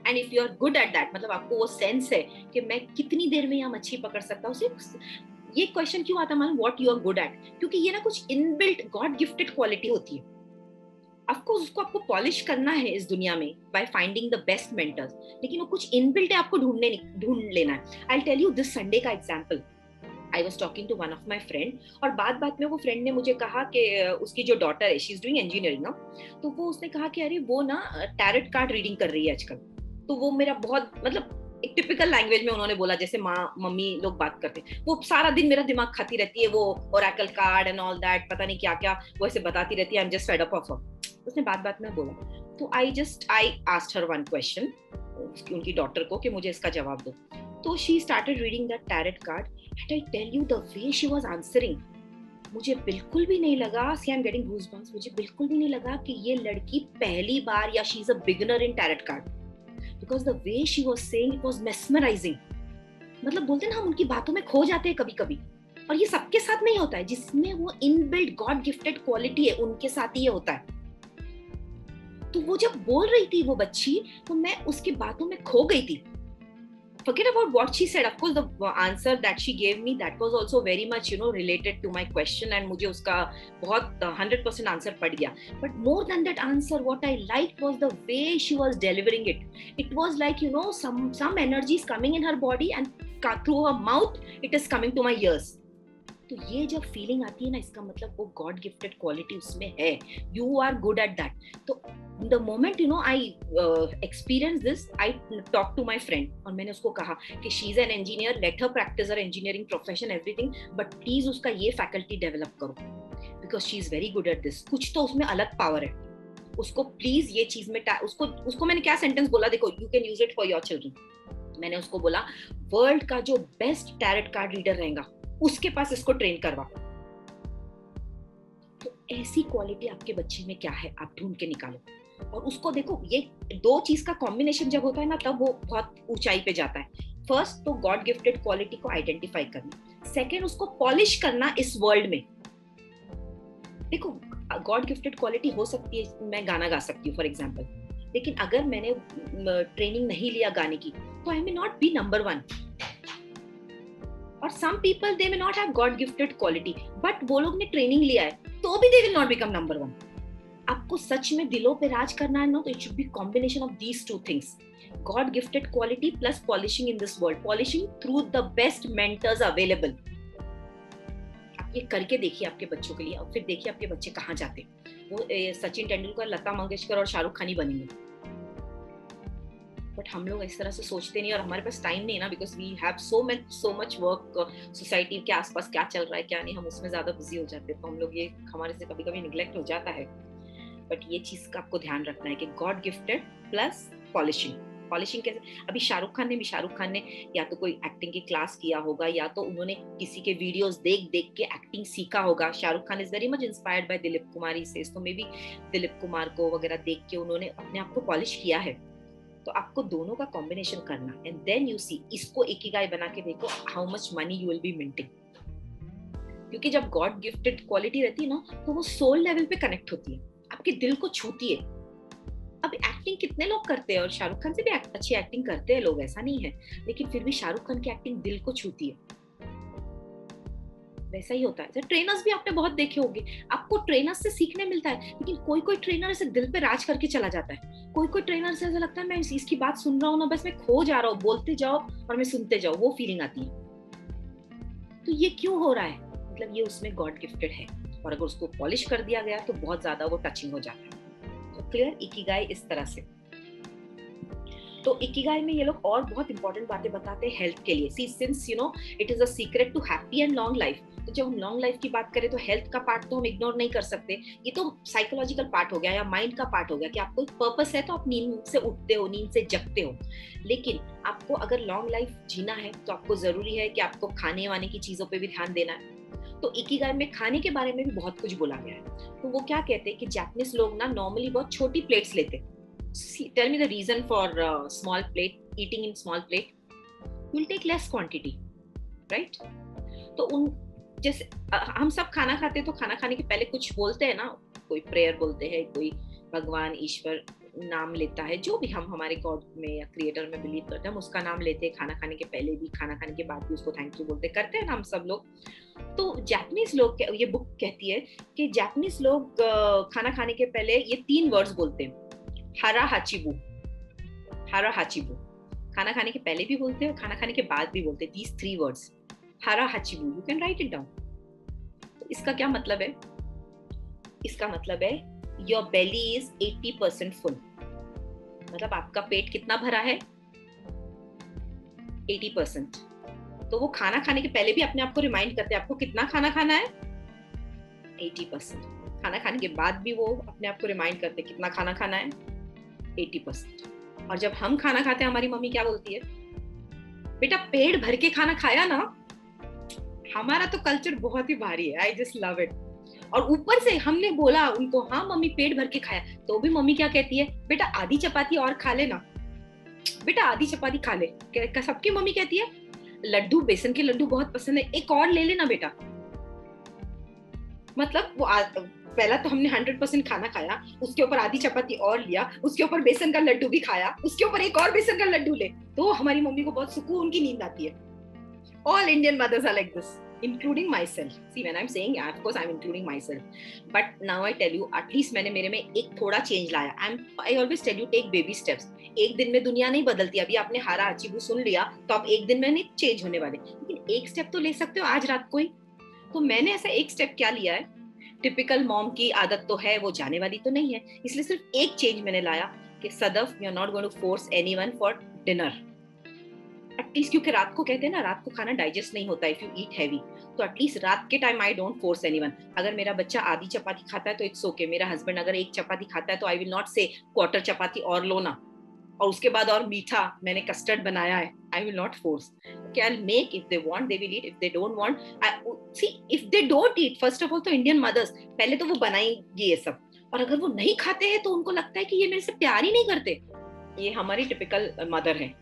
and if you are good at that, मतलब आपको वो सेंस है कि मैं कितनी देर में यहाँ मच्छी पकड़ सकता हूँ, ये क्वेश्चन क्यों आता है, what you are good at, क्योंकि ये ना कुछ इनबिल्ट गॉड गिफ्टेड क्वालिटी होती है। ऑफ कोर्स उसको आपको पॉलिश करना है इस दुनिया में by finding the best mentors, लेकिन वो कुछ इनबिल्ट है, आपको ढूंढ लेना है। I tell you this Sunday का example. I was talking to one of my friend, और बात में वो फ्रेंड ने मुझे कहा कि उसकी जो डॉटर है, शी इज डूइंग इंजीनियरिंग ना, तो वो उसने कहा कि अरे वो ना टैरेट कार्ड रीडिंग कर रही है आजकल। तो वो मेरा बहुत मतलब एक टिपिकल लैंग्वेज में उन्होंने बोला, जैसे माँ मम्मी लोग बात करते हैं, वो सारा दिन मेरा दिमाग खाती रहती है, वो oracle card and all that, पता नहीं क्या क्या वो ऐसे बताती रहती है। I am just fed up of her. उसने बात में बोला, तो I asked her one question, उनकी डॉटर को, कि मुझे इसका जवाब दो। तो she started reading that tarot card, and I tell you the way she was answering, मुझे बिल्कुल भी नहीं लगा, see I am getting goosebumps, मुझे बिल्कुल भी नहीं लगा कि ये लड़की पहली बार या she is a beginner in tarot card, because the way she was saying it was mesmerising. मतलब बोलते हैं ना, हम उनकी बातों में खो जाते हैं कभी कभी, और ये सबके साथ नहीं होता है, जिसमें वो इनबिल्ट गॉड गिफ्टेड क्वालिटी है उनके साथ ही ये होता है। तो वो जब बोल रही थी वो बच्ची, तो मैं उसकी बातों में खो गई थी। Forget about what she said. Of course, the answer that she gave me, that was also very much, related to my question, and मुझे उसका बहुत 100% answer पड़ गया. But more than that answer, what I liked was the way she was delivering it. It was like, some energy is coming in her body, and through her mouth, it is coming to my ears. तो ये जब feeling आती है ना, इसका मतलब वो God gifted quality उसमें है, you are good at that. तो the moment I experience this, I talk to my friend, और मैंने उसको कहा कि she is an engineer, let her practice her engineering profession everything, but please उसका ये फैकल्टी डेवलप करो, because she is very good at this, कुछ तो उसमें अलग पावर है, उसको प्लीज ये चीज में उसको मैंने क्या सेंटेंस बोला, देखो, you can use it for your children. मैंने उसको बोला, वर्ल्ड का जो बेस्ट टैरेट कार्ड रीडर रहेगा उसके पास इसको ट्रेन करवा। तो ऐसी क्वालिटी आपके बच्चे में क्या है, आप ढूंढ के निकालो, और उसको देखो, ये दो चीज का कॉम्बिनेशन जब होता है ना, तब वो बहुत ऊंचाई पे जाता है। फर्स्ट तो गॉड गिफ्टेड क्वालिटी को आइडेंटिफाई करना, सेकेंड उसको पॉलिश करना इस वर्ल्ड में। देखो, गॉड गिफ्टेड क्वालिटी हो सकती है, मैं गाना गा सकती हूँ फॉर एग्जाम्पल, लेकिन अगर मैंने ट्रेनिंग नहीं लिया गाने की, तो I may not be number one. और some people they may not have God gifted quality, but वो लोग ने ट्रेनिंग लिया है तो भी they will not become number one। आपको सच में दिलों पे राज करना है ना, तो it should be combination of these two things, God gifted quality plus polishing in this world, polishing through the best mentors available। आप ये करके देखिए आपके बच्चों के लिए, और फिर देखिए आपके बच्चे कहाँ जाते हैं। वो सचिन तेंदुलकर, लता मंगेशकर और शाहरुख खान ही बनेंगे। बट हम लोग इस तरह से सोचते नहीं, और हमारे पास टाइम नहीं है ना, because we have so much work, society के आसपास क्या चल रहा है क्या नहीं, हम उसमें ज्यादा बिजी हो जाते हैं, तो हम लोग ये हमारे से कभी कभी निग्लेक्ट हो जाता है। बट ये चीज का आपको ध्यान रखना है कि गॉड गिफ्टेड प्लस पॉलिशिंग कैसे, अभी शाहरुख खान ने या तो कोई एक्टिंग की क्लास किया होगा, या तो उन्होंने किसी के वीडियोस देख के एक्टिंग सीखा होगा। Shahrukh Khan is very much inspired by Dilip Kumar, he says, तो मे बी दिलीप कुमार को वगैरह देख के उन्होंने अपने आप को पॉलिश किया है। तो आपको दोनों का कॉम्बिनेशन करना, एंड देन यू सी, इसको इकिगाई बना के देखो, how much money you will be minting. क्योंकि जब गॉड गिफ्टेड क्वालिटी रहती है ना, तो वो सोल लेवल पे कनेक्ट होती है, आपके दिल को छूती है। अब एक्टिंग कितने लोग करते हैं, और शाहरुख खान से भी अच्छी एक्टिंग करते हैं लोग, ऐसा नहीं है, लेकिन फिर भी शाहरुख खान की एक्टिंग दिल को छूती है। वैसा ही होता है। ट्रेनर्स भी आपने बहुत देखे होंगे, आपको ट्रेनर्स से सीखने मिलता है, लेकिन कोई ट्रेनर ऐसे दिल पे राज करके चला जाता है। कोई ट्रेनर से ऐसा लगता है मैं इसकी बात सुन रहा हूँ ना, बस मैं खो जा रहा हूँ, बोलते जाओ और मैं सुनते जाओ, वो फीलिंग आती है। तो ये क्यों हो रहा है, मतलब ये उसमें गॉड गिफ्टेड है, और अगर उसको पॉलिश कर दिया गया तो बहुत ज्यादा वो टचिंग हो जाता है। तो क्लियर, इकिगाई इस तरह से। तो इकिगाई में ये लोग और बहुत इंपॉर्टेंट बातें बताते हैं हेल्थ के लिए। See, since it is a secret to happy and long life, तो जब हम लॉन्ग लाइफ की बात करें तो हेल्थ का पार्ट तो हम इग्नोर नहीं कर सकते। ये तो साइकोलॉजिकल पार्ट हो गया या माइंड का पार्ट हो गया कि आपको एक पर्पस है, तो आप नींद से उठते हो, नींद से जगते हो। लेकिन आपको अगर लॉन्ग लाइफ जीना है तो आपको जरूरी है कि आपको खाने वाने की चीजों पे भी ध्यान देना है। तो इकिगाई में खाने के बारे में भी बहुत कुछ बोला गया है। तो वो क्या कहते हैं कि जापानीज लोग ना नॉर्मली बहुत छोटी प्लेट्स लेते हैं। Tell me the reason for small plate, eating in small plate. You'll take less quantity, right? तो जैसे हम सब खाना खाते हैं, तो खाना खाने के पहले कुछ बोलते हैं ना, कोई प्रेयर बोलते हैं, कोई भगवान ईश्वर नाम लेता है, जो भी हम हमारे गॉड में या क्रिएटर में बिलीव करते हैं, हम उसका नाम लेते हैं, खाना खाने के पहले भी, खाना खाने के बाद भी उसको थैंक यू बोलते करते हैं ना हम सब लोग। तो जापानीज लोग, ये बुक कहती है कि जापानीज लोग खाना खाने के पहले ये 3 वर्ड्स बोलते हैं, हारा हाचिबु, हारा हाचिबु। खाना खाने के पहले भी बोलते हैं और खाना खाने के बाद भी बोलते हैं, these 3 words, hara hachibu. You can write it down. तो इसका क्या मतलब है? इसका मतलब है योर बेली इज 80% फुल, मतलब आपका पेट कितना भरा है? 80%। तो वो खाना खाने के पहले भी अपने आप को रिमाइंड करते हैं आपको कितना खाना खाना है? 80%। खाना खाने के बाद भी वो अपने आप को रिमाइंड करते हैं कितना खाना खाना है? 80%। और जब हम खाना खाते हैं हमारी मम्मी क्या बोलती है? बेटा पेट भर के खाना खाया ना। हमारा तो कल्चर बहुत ही भारी है, आई जस्ट लव इट। और ऊपर से हमने बोला उनको, हाँ मम्मी पेट भर के खाया, तो भी मम्मी क्या कहती है? बेटा आधी चपाती और खा लेना, बेटा आधी चपाती खा ले। सबकी मम्मी कहती है लड्डू, बेसन के लड्डू बहुत पसंद है, एक और ले लेना बेटा। मतलब वो पहला तो हमने 100% खाना खाया, उसके ऊपर आधी चपाती और लिया, उसके ऊपर बेसन का लड्डू भी खाया, उसके ऊपर एक और बेसन का लड्डू ले, तो हमारी मम्मी को बहुत सुकून की नींद आती है। All Indian mothers are like this, including myself. See, when I'm saying, yeah, of course I'm including myself. But now I tell you, at least मैंने मेरे में एक थोड़ा चेंज लाया. I always tell you, take baby steps. एक दिन में दुनिया नहीं बदलती. अभी आपने हारा हाचिबू सुन लिया, तो आप एक दिन में नहीं चेंज होने वाले. लेकिन एक स्टेप तो ले सकते हो आज रात को ही. तो मैंने ऐसा एक स्टेप क्या लिया है? टिपिकल मॉम की आदत तो है, वो जाने वाली तो नहीं है, इसलिए सिर्फ एक चेंज मैंने लाया कि Sadaf, you are not going to force anyone for dinner at least, क्योंकि रात को कहते हैं ना, रात को खाना डाइजेस्ट नहीं होता इफ यू ईट हैवी, तो एटलीस्ट रात के time I don't force anyone. अगर मेरा बच्चा आधी चपाती खाता है तो इट्स ओके, मेरा हस्बैंड अगर एक चपाती खाता है तो आई विल नॉट से क्वार्टर चपाती और लो ना, और उसके बाद और मीठा मैंने कस्टर्ड बनाया है, I will not force. Okay, I'll make, if they want they will eat, if they don't want see, if they don't eat, first of all तो इंडियन मदर्स पहले तो वो बनाएंगी ये सब, और अगर वो नहीं खाते हैं तो उनको लगता है कि ये मेरे से प्यार ही नहीं करते। ये हमारी टिपिकल मदर है,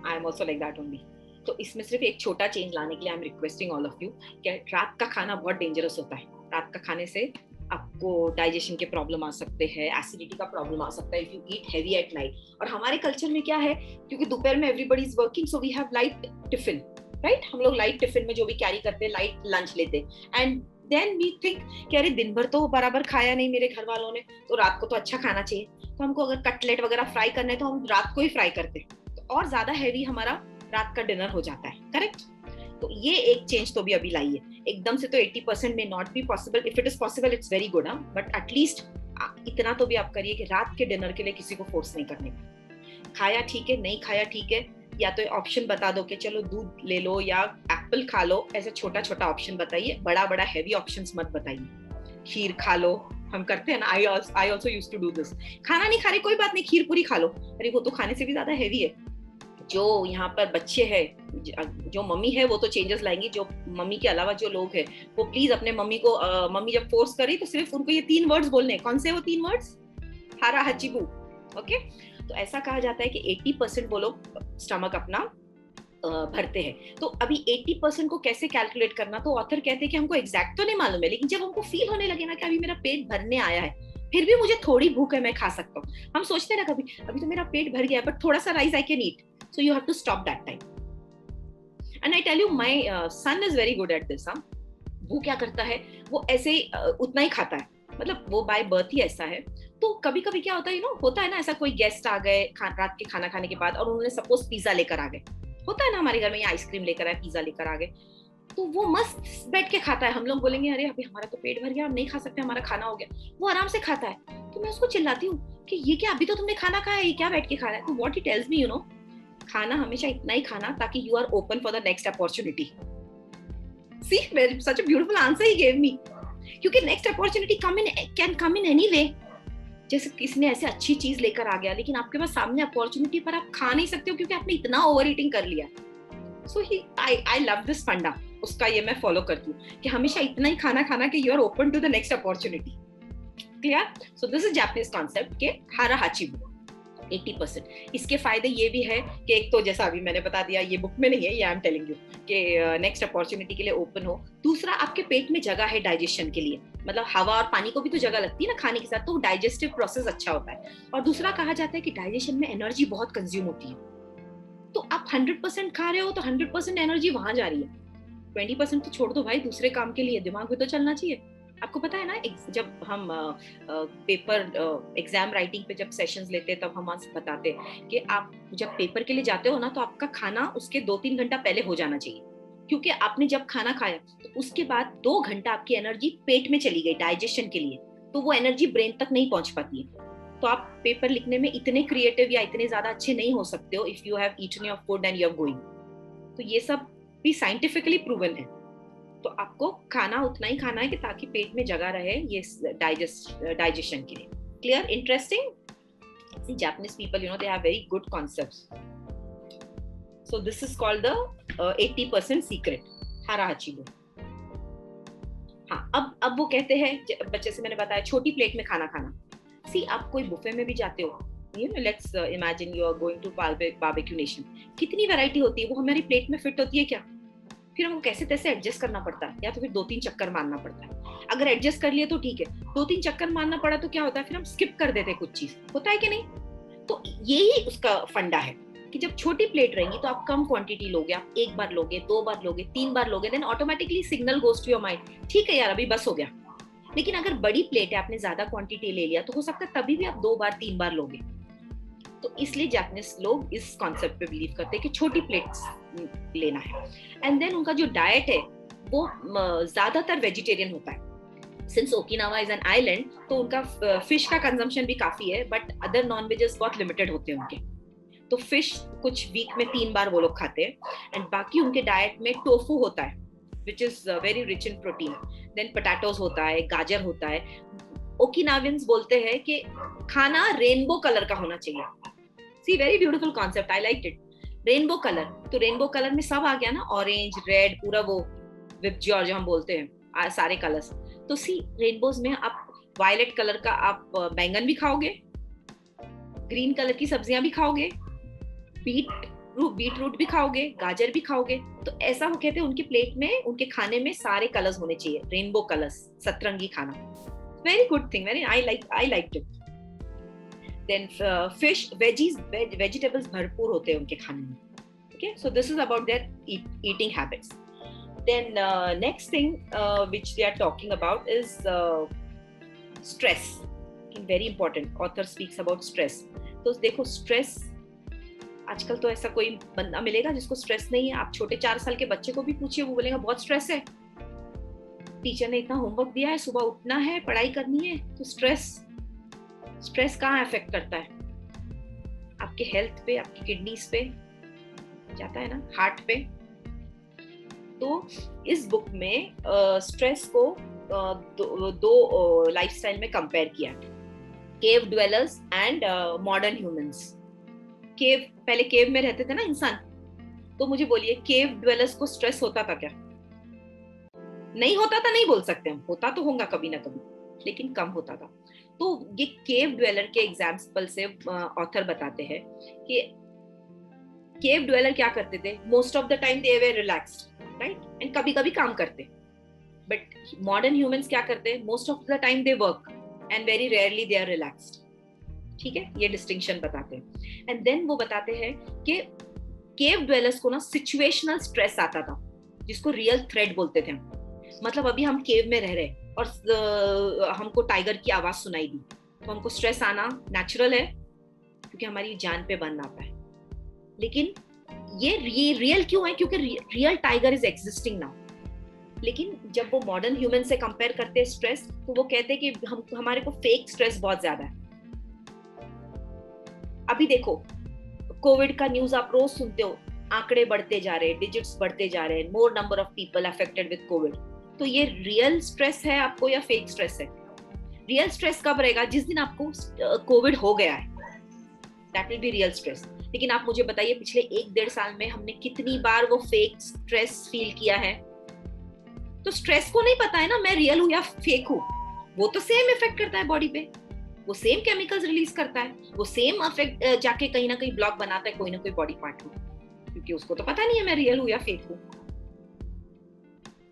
I am also like that only. तो इसमें सिर्फ एक छोटा चेंज लाने के लिए I am requesting all of you कि रात का खाना बहुत डेंजरस होता है, रात का खाने से आपको डाइजेशन के प्रॉब्लम आ सकते हैं, एसिडिटी का प्रॉब्लम आ सकता है if you eat heavy at night. और हमारे कल्चर में क्या है, क्योंकि दोपहर में everybody is working, so we have light tiffin, right? हम लोग लाइट टिफिन में जो भी कैरी करते हैं, लाइट लंच लेते हैं, एंड देन वी थिंक कि अरे दिन भर तो बराबर खाया नहीं मेरे घर वालों ने, तो रात को तो अच्छा खाना चाहिए, तो हमको अगर कटलेट वगैरह फ्राई करना है तो हम रात को ही फ्राई करते हैं, तो और ज्यादा हैवी हमारा रात का डिनर हो जाता है, करेक्ट? तो ये एक चेंज तो भी अभी लाइए। एकदम से तो 80% में not be possible, if it is possible it's very good, but at least इतना तो भी आप करिए कि रात के डिनर के लिए किसी को फोर्स नहीं करने का। खाया ठीक है, नहीं खाया ठीक है, या तो ऑप्शन बता दो कि चलो दूध ले लो या एप्पल खा लो, ऐसे छोटा छोटा ऑप्शन बताइए, बड़ा बड़ा हैवी ऑप्शंस मत बताइए। खीर खा लो, हम करते हैं ना, I also used to do this. खाना नहीं खा रहे कोई बात नहीं, खीर पूरी खा लो, अरे वो तो खाने से भी ज्यादा हैवी है। जो यहाँ पर बच्चे हैं, जो मम्मी है वो तो चेंजेस लाएंगी, जो मम्मी के अलावा जो लोग हैं वो प्लीज अपने मम्मी को, मम्मी जब फोर्स करे तो सिर्फ उनको ये 3 वर्ड्स बोलने हैं। कौन से वो 3 वर्ड्स? हारा हाचिबू, ओके? तो ऐसा कहा जाता है कि 80% वो लोग स्टमक अपना भरते हैं। तो अभी 80% को कैसे कैलकुलेट करना, तो ऑथर कहते हैं कि हमको एग्जैक्ट तो नहीं मालूम है, लेकिन जब हमको फील होने लगे ना कि अभी मेरा पेट भरने आया है, फिर भी मुझे थोड़ी भूख है, मैं खा सकता हूँ। हम सोचते हैं ना कभी, अभी तो मेरा पेट भर गया है बट थोड़ा सा rice I can eat, so you have to stop that time. And I tell you, my son is very good at this. वो क्या करता है, वो ऐसे उतना ही खाता है, मतलब वो बाय बर्थ ही ऐसा है। तो कभी कभी क्या होता है, होता है ना ऐसा, कोई गेस्ट आ गए रात के खाना खाने के बाद और उन्होंने सपोज पिज्जा लेकर आ गए, होता है ना हमारे घर में, या आइसक्रीम लेकर आए, पिज्जा लेकर आ गए, तो वो मस्त बैठ के खाता है। हम लोग बोलेंगे अरे अभी हमारा तो पेट भर गया, हम नहीं खा सकते, हमारा खाना हो गया, वो आराम से खाता है। तो मैं उसको चिल्लाती हूँ कि ये क्या, अभी तो तुमने खाना खाया, ये क्या बैठ के खा रहा है? तो व्हाट ही टेल्स मी, खाना हमेशा इतना ही खाना ताकि you are open for the next opportunity. See, such a beautiful answer he gave me, क्योंकि next opportunity can come in any way. जैसे किसी ने ऐसे अच्छी चीज लेकर आ गया, लेकिन आपके पास सामने अपॉर्चुनिटी पर आप खा नहीं सकते हो क्योंकि आपने इतना ओवर ईटिंग कर लिया। सो आई लव दिस फंडा, उसका ये मैं फॉलो करती हूँ कि हमेशा इतना ही खाना खाना कि you are open to the next opportunity. Clear? So this is Japanese concept के हारा हाचिबू। 80%। इसके फायदे ये भी है कि एक तो जैसा अभी मैंने बता दिया, ये बुक में नहीं है, ये आई एम टेलिंग यू कि नेक्स्ट अपॉर्चुनिटी के लिए ओपन हो। दूसरा, आपके पेट में जगह है डाइजेशन के लिए, मतलब हवा और पानी को भी तो जगह लगती है ना खाने के साथ, तो डाइजेस्टिव प्रोसेस अच्छा होता है। और दूसरा, कहा जाता है कि डाइजेशन में एनर्जी बहुत कंज्यूम होती है, तो आप 100% खा रहे हो तो 100% एनर्जी वहां जा रही है, 20% तो छोड़ दो भाई दूसरे काम के लिए, दिमाग भी तो चलना चाहिए। आपको पता है ना, जब हम पेपर एग्जाम राइटिंग पे जब सेशंस लेते हैं तब हम बताते हैं कि आप जब पेपर के लिए जाते हो ना, तो आपका खाना उसके 2-3 घंटा पहले हो जाना चाहिए, क्योंकि आपने जब खाना खाया तो उसके बाद 2 घंटा आपकी एनर्जी पेट में चली गई डाइजेशन के लिए, तो वो एनर्जी ब्रेन तक नहीं पहुंच पाती है। तो आप पेपर लिखने में इतने क्रिएटिव या इतने ज्यादा अच्छे नहीं हो सकते हो if you have eaten your food and you are going. तो ये सब भी साइंटिफिकली प्रूवन है। तो आपको खाना उतना ही खाना है कि ताकि पेट में जगह रहे ये डाइजेशन के लिए। Clear? Interesting? See, Japanese people, they have very good concepts. So this is called the 80% secret. Harahachibo. हाँ, अब वो कहते हैं, बच्चे से मैंने बताया छोटी प्लेट में खाना खाना। सी, आप कोई बुफे में भी जाते हो, let's imagine you are going to Barbeque Nation, कितनी वैरायटी होती है, वो हमारी प्लेट में फिट होती है क्या? फिर हमको कैसे तैसे एडजस्ट करना पड़ता है, या तो फिर 2-3 चक्कर मारना पड़ता है। अगर एडजस्ट कर लिए तो ठीक है, 2-3 चक्कर मारना पड़ा तो क्या होता है, फिर हम स्किप कर देते हैं कुछ चीज, होता है कि नहीं? तो यही उसका फंडा है कि जब छोटी प्लेट रहेगी तो आप कम क्वांटिटी लोगे, आप 1 बार लोगे, 2 बार लोगे, 3 बार लोगे, then automatically signal goes to your mind, ठीक है यार अभी बस हो गया। लेकिन अगर बड़ी प्लेट है, आपने ज्यादा क्वांटिटी ले लिया, तो हो सकता है तभी भी आप 2 बार 3 बार लोगे। तो इसलिए जापानीज लोग इस कॉन्सेप्ट पे बिलीव करते हैं कि छोटी प्लेट्स लेना है। एंड देन उनका जो डाइट है वो ज्यादातर वेजिटेरियन होता है। Since Okinawa is an island, तो उनका फिश का कंजम्पशन भी काफी है, बट अदर नॉन वेजेस बहुत लिमिटेड होते हैं उनके। तो फिश कुछ वीक में 3 बार वो लोग खाते हैं, एंड बाकी उनके डाइट में टोफू होता है which is very rich in protein, then potatoes होता है, गाजर होता है। ओकिनावियंस बोलते हैं कि खाना रेनबो कलर का होना चाहिए। See, very beautiful concept, I like it. Rainbow colour, तो रेनबो कलर में सब आ गया ना, ऑरेंज, रेड, पूरा वो विप जॉर्ज हम बोलते हैं, सारे कलर्स। तो सी, रेनबोज में आप वायलेट कलर का आप बैंगन भी खाओगे, ग्रीन कलर की सब्जियां भी खाओगे, बीट रूट भी खाओगे, गाजर भी खाओगे। तो ऐसा वो कहते हैं उनकी प्लेट में, उनके खाने में सारे कलर्स होने चाहिए, रेनबो कलर्स, सतरंगी खाना। Very good thing, very I like it. Then fish, vegetables भरपूर होते हैं उनके खाने में। Okay, so this is about their eating habits. Then next thing which they are talking about is stress. Very important. Author speaks about stress. तो देखो, stress आजकल तो ऐसा कोई बंदा मिलेगा जिसको स्ट्रेस नहीं है। आप छोटे 4 साल के बच्चे को भी पूछिए, वो बोलेगा बहुत स्ट्रेस है, टीचर ने इतना होमवर्क दिया है, सुबह उठना है, पढ़ाई करनी है। तो स्ट्रेस कहाँ अफेक्ट करता है? आपके हेल्थ पे, आपकी किडनीज पे जाता है ना, हार्ट पे। तो इस बुक में स्ट्रेस को दो लाइफस्टाइल में कंपेयर किया, केव ड्वेलर्स एंड मॉडर्न ह्यूमंस। पहले केव में रहते थे ना इंसान, तो मुझे बोलिए केव ड्वेलर्स को स्ट्रेस होता था क्या? नहीं होता था, नहीं बोल सकते हम, होता तो होगा कभी ना कभी, लेकिन कम होता था। तो ये केव ड्वेलर के एग्जाम्पल से ऑथर बताते हैं कि केव ड्वेलर क्या करते थे, most of the time they were relaxed, right, and कभी कभी काम करते। बट मॉडर्न ह्यूमंस क्या करते हैं, most of the time they work and very rarely they are relaxed. ठीक है, ये डिस्टिंक्शन बताते हैं। एंड देन वो बताते हैं कि केव ड्वेलर्स को ना सिचुएशनल स्ट्रेस आता था, जिसको रियल थ्रेट बोलते थे। मतलब अभी हम केव में रह रहे और हमको टाइगर की आवाज सुनाई दी, तो हमको स्ट्रेस आना नेचुरल है, क्योंकि हमारी जान पे बन आता है। लेकिन ये रियल क्यों है? क्योंकि real tiger is existing now. लेकिन जब वो मॉडर्न ह्यूमन से कंपेयर करते हैं स्ट्रेस, तो वो कहते हैं कि हमारे को फेक स्ट्रेस बहुत ज्यादा है। अभी देखो, कोविड का न्यूज आप रोज सुनते हो, आंकड़े बढ़ते जा रहे हैं, डिजिट्स बढ़ते जा रहे हैं, मोर number of people affected with Covid. तो ये रियल स्ट्रेस है आपको या फेक स्ट्रेस है? रियल स्ट्रेस कब रहेगा? जिस दिन आपको कोविड हो गया है, that will be real stress. लेकिन आप मुझे बताइए, पिछले 1-1.5 साल में हमने कितनी बार वो फेक स्ट्रेस फील किया है? तो स्ट्रेस को नहीं पता है ना मैं रियल हूं या फेक हूं, वो तो सेम इफेक्ट करता है बॉडी पे। वो सेम केमिकल्स रिलीज करता है, वो सेम अफेक्ट जाके कहीं ना कहीं ब्लॉक बनाता है कोई ना कोई बॉडी पार्ट में, क्योंकि उसको तो पता नहीं है मैं रियल हूँ या फेक हूँ।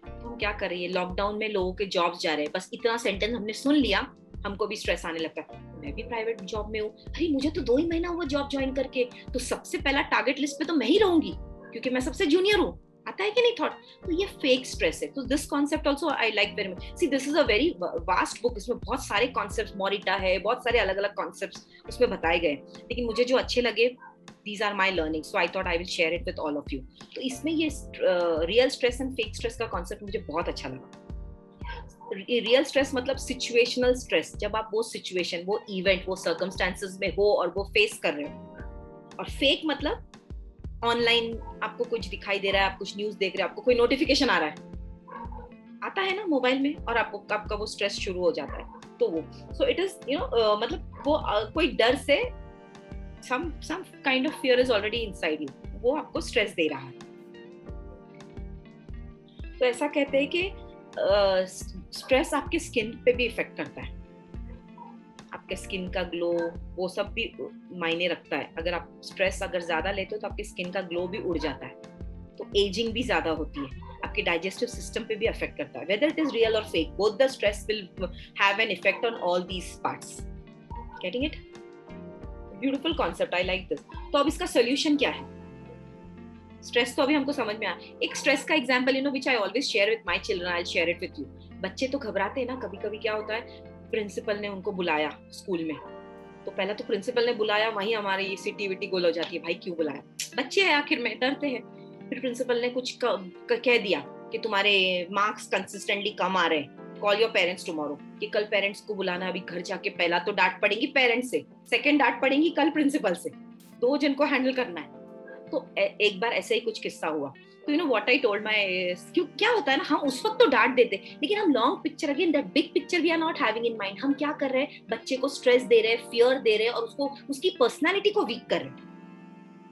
तो हम क्या कर रहे हैं, लॉकडाउन में लोगों के जॉब्स जा रहे हैं, बस इतना सेंटेंस हमने सुन लिया, हमको भी स्ट्रेस आने लगता है, मैं भी प्राइवेट जॉब में हूँ, अरे मुझे तो 2 ही महीना हुआ जॉब ज्वाइन करके, तो सबसे पहला टारगेट लिस्ट पे तो मैं ही रहूंगी क्योंकि मैं सबसे जूनियर हूँ। आता है कि नहीं थॉट? तो ये फेक स्ट्रेस है। तो this concept also I like very much. See this is a very vast book, इसमें बहुत सारे कॉन्सेप्ट्स, मोरिटा है, बहुत सारे अलग अलग कॉन्सेप्ट्स उसमें बताए गए, लेकिन मुझे जो अच्छे लगे, these are my learnings, so I thought I will share it with all of you. तो इसमें ये real stress and fake stress का कॉन्सेप्ट मुझे बहुत अच्छा लगा। रियल स्ट्रेस मतलब सिचुएशनल स्ट्रेस, जब आप वो सिचुएशन, वो इवेंट, वो सर्कमस्टेंसेस में हो और वो फेस कर रहे हो। और फेक मतलब ऑनलाइन आपको कुछ दिखाई दे रहा है, आप कुछ न्यूज देख रहे हो, आपको कोई नोटिफिकेशन आ रहा है, आता है ना मोबाइल में, और आपका वो स्ट्रेस शुरू हो जाता है। तो वो सो इट इज मतलब वो कोई डर से some kind of fear is already inside you, वो आपको स्ट्रेस दे रहा है। तो ऐसा कहते हैं कि स्ट्रेस आपके स्किन पे भी इफेक्ट करता है, आपके स्किन का ग्लो, वो सब भी मायने रखता है। अगर आप स्ट्रेस अगर ज्यादा लेते हो तो आपकी स्किन का ग्लो भी उड़ जाता है, तो एजिंग भी ज्यादा होती है, आपके डाइजेस्टिव सिस्टम पे भी अफेक्ट करता है। वेदर इट इज रियल और fake, both the stress will have an effect on all these parts. Getting it? Beautiful concept, I like this. तो अब इसका सोल्यूशन क्या है? स्ट्रेस तो अभी हमको समझ में आया। एक स्ट्रेस का example which I always share with my children, I will share it with you. बच्चे तो घबराते हैं ना, कभी कभी क्या होता है, प्रिंसिपल ने उनको बुलाया स्कूल में, तो पहला तो प्रिंसिपल ने बुलाया, वहीं हमारी सीटीवीटी गोल हो जाती है, भाई क्यों बुलाया, बच्चे हैं आखिर में, डरते हैं। फिर प्रिंसिपल ने कुछ कह दिया कि तुम्हारे मार्क्स कंसिस्टेंटली कम आ रहे हैं, कॉल योर पेरेंट्स टुमारो, कि कल पेरेंट्स को बुलाना। अभी घर जाके पहला तो डांट पड़ेगी पेरेंट्स से, सेकंड डांट पड़ेगी कल प्रिंसिपल से, 2 जन को हैंडल करना है। तो एक बार ऐसे ही कुछ किस्सा हुआ। तो you know what I told my, क्या होता है ना, हम उस वक्त तो डांट देते, लेकिन हम long picture, again that big picture we are not having in mind. हम क्या कर रहे हैं, बच्चे को स्ट्रेस दे रहे हैं, फियर दे रहे हैं, और उसको, उसकी पर्सनालिटी को वीक कर रहे हैं।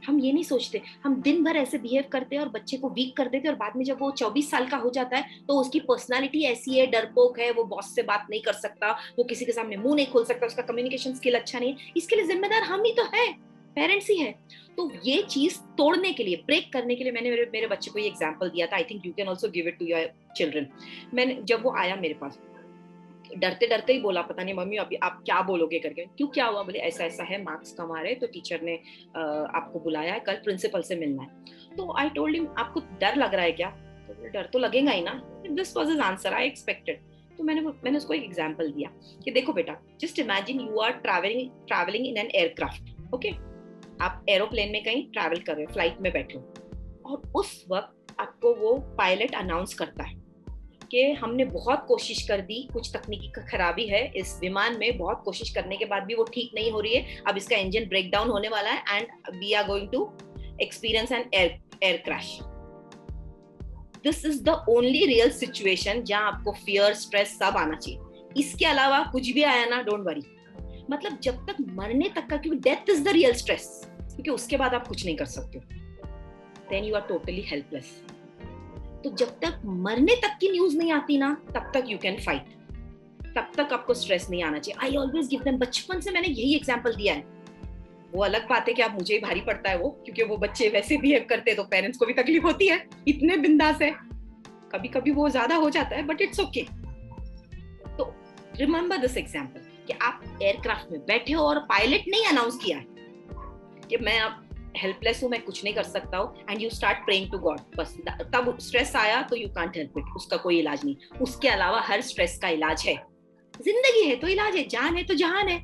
हम ये नहीं सोचते, हम दिन भर ऐसे बिहेव करते हैं और बच्चे को वीक कर देते हैं, और बाद में जब वो 24 साल का हो जाता है तो उसकी पर्सनालिटी ऐसी है, डरपोक है, वो बॉस से बात नहीं कर सकता, वो किसी के सामने मुंह नहीं खोल सकता, उसका कम्युनिकेशन स्किल अच्छा नहीं है। इसके लिए जिम्मेदार हम ही तो है, पेरेंट्स ही है। तो ये चीज तोड़ने के लिए, ब्रेक करने के लिए मैंने मेरे बच्चे को ये एग्जांपल दिया था। I think you can also give it to your children. मैंने, जब वो आया मेरे पास, डरते डरते ही बोला, पता नहीं मम्मी अभी आप क्या बोलोगे करके। क्यों, क्या हुआ? बोले ऐसा ऐसा है, मार्क्स कम आ रहे, तो टीचर ने आपको बुलाया है, कल प्रिंसिपल से मिलना है। तो आई टोल्ड हिम, आपको डर लग रहा है क्या? तो डर तो लगेगा ही ना। This was his answer, I expected. तो मैंने उसको एक एग्जांपल दिया कि देखो बेटा, just imagine you are travelling in an aircraft, okay, आप एरोप्लेन में कहीं ट्रैवल कर रहे हो, फ्लाइट में बैठे हो, और उस वक्त आपको वो पायलट अनाउंस करता है कि हमने बहुत कोशिश कर दी, कुछ तकनीकी खराबी है इस विमान में, बहुत कोशिश करने के बाद भी वो ठीक नहीं हो रही है, अब इसका इंजन ब्रेक डाउन होने वाला है, and we are going to experience an air crash. This is the only real situation जहां आपको फियर, स्ट्रेस सब आना चाहिए। इसके अलावा कुछ भी आया ना, डोंट वरी। मतलब जब तक मरने तक का, क्योंकि death is the real stress, क्योंकि उसके बाद आप कुछ नहीं कर सकते हो, then you are totally helpless. तो जब तक मरने तक की न्यूज नहीं आती ना, तब तक यू कैन फाइट, तब तक आपको स्ट्रेस नहीं आना चाहिए। आई ऑलवेज गिव देम, बचपन से मैंने यही एग्जांपल दिया है। वो अलग बात है कि आप, मुझे ही भारी पड़ता है वो, क्योंकि वो बच्चे वैसे बिहेव करते हैं तो पेरेंट्स को भी तकलीफ होती है, इतने बिंदास है, कभी कभी वो ज्यादा हो जाता है, बट इट्स ओके। तो रिमेंबर दिस एग्जांपल कि आप एयरक्राफ्ट में बैठे हो और पायलट ने अनाउंस किया है कि मैं अब हेल्पलेस हूं, मैं कुछ नहीं कर सकता हूं, and you start praying to God. बस तब स्ट्रेस आया तो यू कांट हेल्प इट, उसका कोई इलाज नहीं। उसके अलावा हर स्ट्रेस का इलाज है, जिंदगी है तो इलाज है, जान है तो जहान है,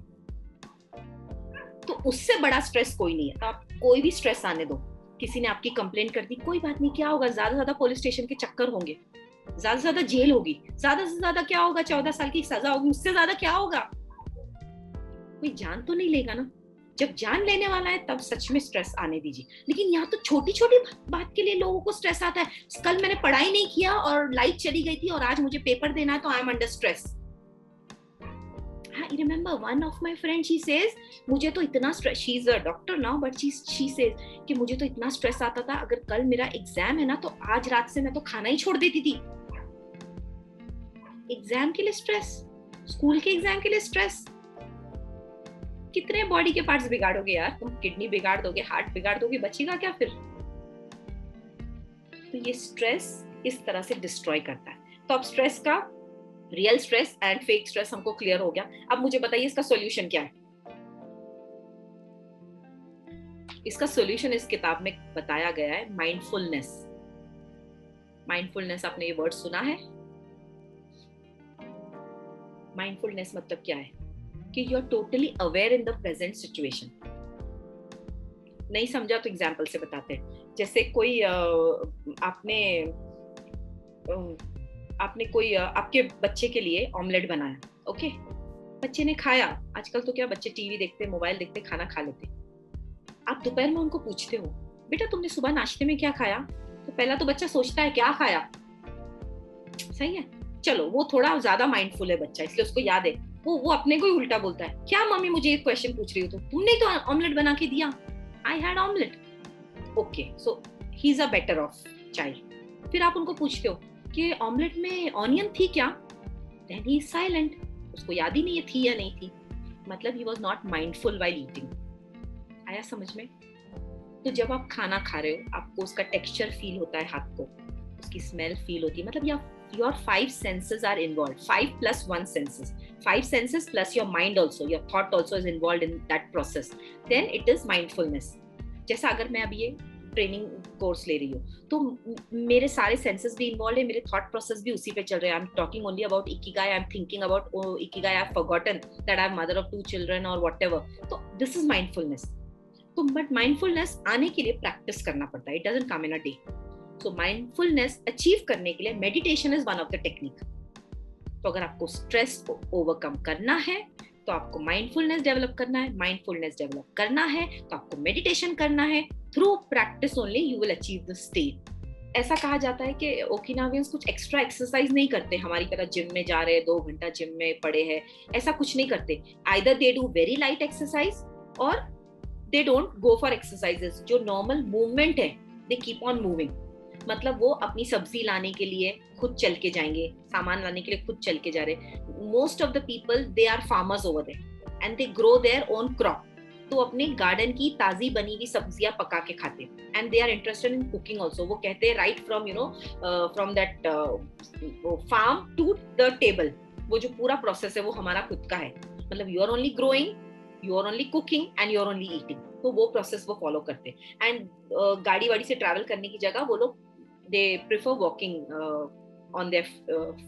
तो उससे बड़ा स्ट्रेस कोई नहीं है। तो आप कोई भी स्ट्रेस आने दो, किसी ने आपकी कंप्लेंट कर दी, कोई बात नहीं, क्या होगा, ज्यादा से ज्यादा पुलिस स्टेशन के चक्कर होंगे, ज्यादा से ज्यादा जेल होगी, ज्यादा से ज्यादा क्या होगा, 14 साल की सजा होगी, उससे ज्यादा क्या होगा, कोई जान तो नहीं लेगा ना। जब जान लेने वाला है तब सच में स्ट्रेस आने दीजिए। लेकिन यहाँ तो छोटी छोटी बात के लिए लोगों को स्ट्रेस आता है। कल मैंने पढ़ाई नहीं किया और लाइट चली गई थी, और आज मुझे पेपर देना है तो I am under stress. I remember one of my friends, she says, मुझे तो इतना stress, she is a doctor now, but she says कि मुझे तो इतना स्ट्रेस आता था, अगर कल मेरा एग्जाम है ना तो आज रात से मैं तो खाना ही छोड़ देती थी। एग्जाम के लिए स्ट्रेस, स्कूल के एग्जाम के लिए स्ट्रेस, कितने बॉडी के पार्ट्स बिगाड़ोगे यार, तुम किडनी बिगाड़ दोगे, हार्ट बिगाड़ दोगे, बचेगा क्या फिर? तो ये स्ट्रेस इस तरह से डिस्ट्रॉय करता है। तो अब स्ट्रेस का real stress and fake stress हमको क्लियर हो गया। अब मुझे बताइए इसका सॉल्यूशन क्या है? इसका सॉल्यूशन इस किताब में बताया गया है माइंडफुलनेस। माइंडफुलनेस, आपने ये वर्ड सुना है? माइंडफुलनेस मतलब क्या है? कि you are totally aware in the present situation. नहीं समझा तो एग्जाम्पल से बताते हैं। जैसे कोई आपने कोई आपके बच्चे के लिए ऑमलेट बनाया, ओके, बच्चे ने खाया। आजकल तो क्या बच्चे टीवी देखते, मोबाइल देखते, खाना खा लेते। आप दोपहर में उनको पूछते हो, बेटा तुमने सुबह नाश्ते में क्या खाया? तो पहला तो बच्चा सोचता है क्या खाया, सही है। चलो वो थोड़ा ज्यादा माइंडफुल है बच्चा, इसलिए उसको याद है। वो अपने को ही उल्टा बोलता है, क्या मम्मी मुझे एक क्वेश्चन पूछ रही हो, तो तुमने तो ऑमलेट बना के दिया, I had omelette, okay, so he is a better of child. फिर आप उनको पूछते हो कि ऑमलेट में ऑनियन थी क्या? देन ही इज साइलेंट, उसको याद ही नहीं है थी या नहीं थी। मतलब he was not mindful while eating. आया समझ में? तो जब आप खाना खा रहे हो, आपको उसका टेक्सचर फील होता है, हाथ को उसकी स्मेल फील होती है, मतलब your 5 senses are involved, 5 plus 1 senses, 5 senses plus your mind also, your thought also is involved in that process, then it is mindfulness। जैसा अगर मैं अभी ये ट्रेनिंग कोर्स ले रही हूँ तो मेरे सारे सेंसेस भी इन्वॉल्व है, मेरे थॉट प्रोसेस भी उसी पे चल रहे हैं। I am talking only about Ikigai, I am thinking about Ikigai, I have forgotten that I am mother of 2 children और व्हाटएवर। तो दिस इज माइंडफुलनेस। तो बट माइंडफुलनेस आने के लिए प्रैक्टिस करना पड़ता है, it doesn't come in a day. So mindfulness achieve करने के लिए meditation is one of the technique. तो अगर आपको स्ट्रेस को ओवरकम करना है तो आपको माइंडफुलनेस डेवलप करना है, माइंडफुलनेस डेवलप करना है तो आपको मेडिटेशन करना है। Through practice only you will achieve the state. ऐसा कहा जाता है कि ओकिनावियंस कुछ एक्स्ट्रा एक्सरसाइज नहीं करते, हमारी तरह जिम में जा रहे हैं 2 घंटा जिम में पड़े हैं, ऐसा कुछ नहीं करते। Either they do very light exercise और they don't go for exercises. जो नॉर्मल मूवमेंट है दे कीप ऑन मूविंग। मतलब वो अपनी सब्जी लाने के लिए खुद चल के जाएंगे, सामान लाने के लिए खुद चल के जा रहे। Most of the people they are farmers over there and they grow their own crop. तो अपने गार्डन की ताजी बनी हुई सब्जियां पका के खाते and they are interested in cooking also. वो कहते हैं right from from that farm to the table, वो जो पूरा प्रोसेस है वो हमारा खुद का है। मतलब you are only growing, you are only cooking and you are only eating. तो वो प्रोसेस वो फॉलो करते हैं। एंड गाड़ी वाड़ी से ट्रैवल करने की जगह वो लोग they prefer walking on their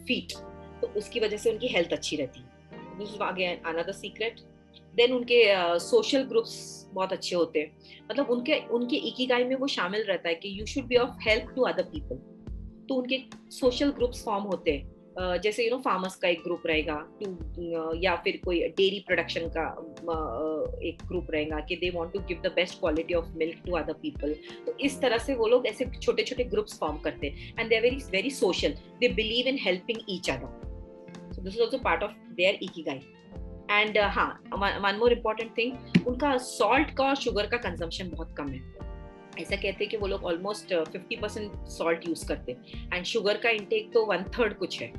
feet. तो उसकी वजह से उनकी हेल्थ अच्छी रहती है। This is again another secret. Then उनके सोशल ग्रुप्स बहुत अच्छे होते हैं। मतलब उनके इकिगाई में वो शामिल रहता है कि you should be of help to other people. तो उनके सोशल ग्रुप्स फॉर्म होते हैं। जैसे फार्मर्स का एक ग्रुप रहेगा, या फिर कोई डेयरी प्रोडक्शन का एक ग्रुप रहेगा कि they want to give the best quality of milk to other people. तो इस तरह से वो लोग ऐसे छोटे छोटे ग्रुप्स फॉर्म करते हैं and they are very very social, they believe in helping each other. So this is also part of their ikigai. And हाँ, वन मोर इम्पोर्टेंट थिंग, उनका सॉल्ट का और शुगर का कंजम्पशन बहुत कम है। ऐसा कहते हैं कि वो लोग ऑलमोस्ट 50% सॉल्ट यूज करते हैं एंड शुगर का इंटेक तो 1/3 कुछ है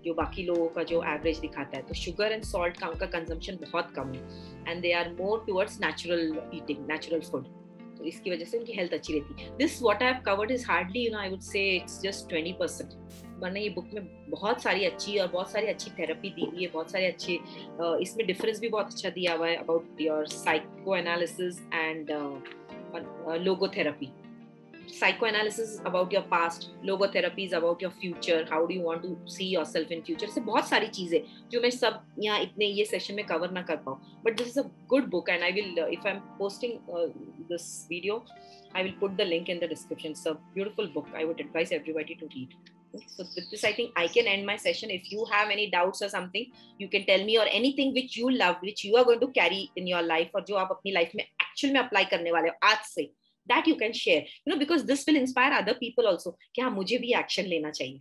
जो बाकी लोगों का जो एवरेज दिखाता है। तो शुगर एंड सॉल्ट का उनका कंजम्पशन बहुत कम है and they are more towards natural eating, natural food. तो इसकी वजह से उनकी हेल्थ अच्छी रहती है। This what I have covered is hardly I would say it's just 20%। वरना ये बुक में बहुत सारी अच्छी और बहुत सारी अच्छी थेरेपी दी हुई है, बहुत सारे अच्छे इसमें डिफरेंस भी बहुत अच्छा दिया हुआ है about your psycho analysis and logotherapy. Psychoanalysis is about your past, logotherapy is about your future, how do you want to see yourself in future। से बहुत सारी चीजें जो मैं सब यहाँ इतने ये सेशन में कवर ना कर पाऊँ, but this is a good book and I will if I'm posting this video I will put the link in the description. It's a beautiful book, I would advise everybody to read. So with this I think I can end my session. If you have any doubts or something you can tell me, or anything which you love, which you are going to carry in your life, और जो आप अपनी life में actual में apply करने वाले हो आज से, that you can share, because this will inspire other people also कि हाँ मुझे भी एक्शन लेना चाहिए।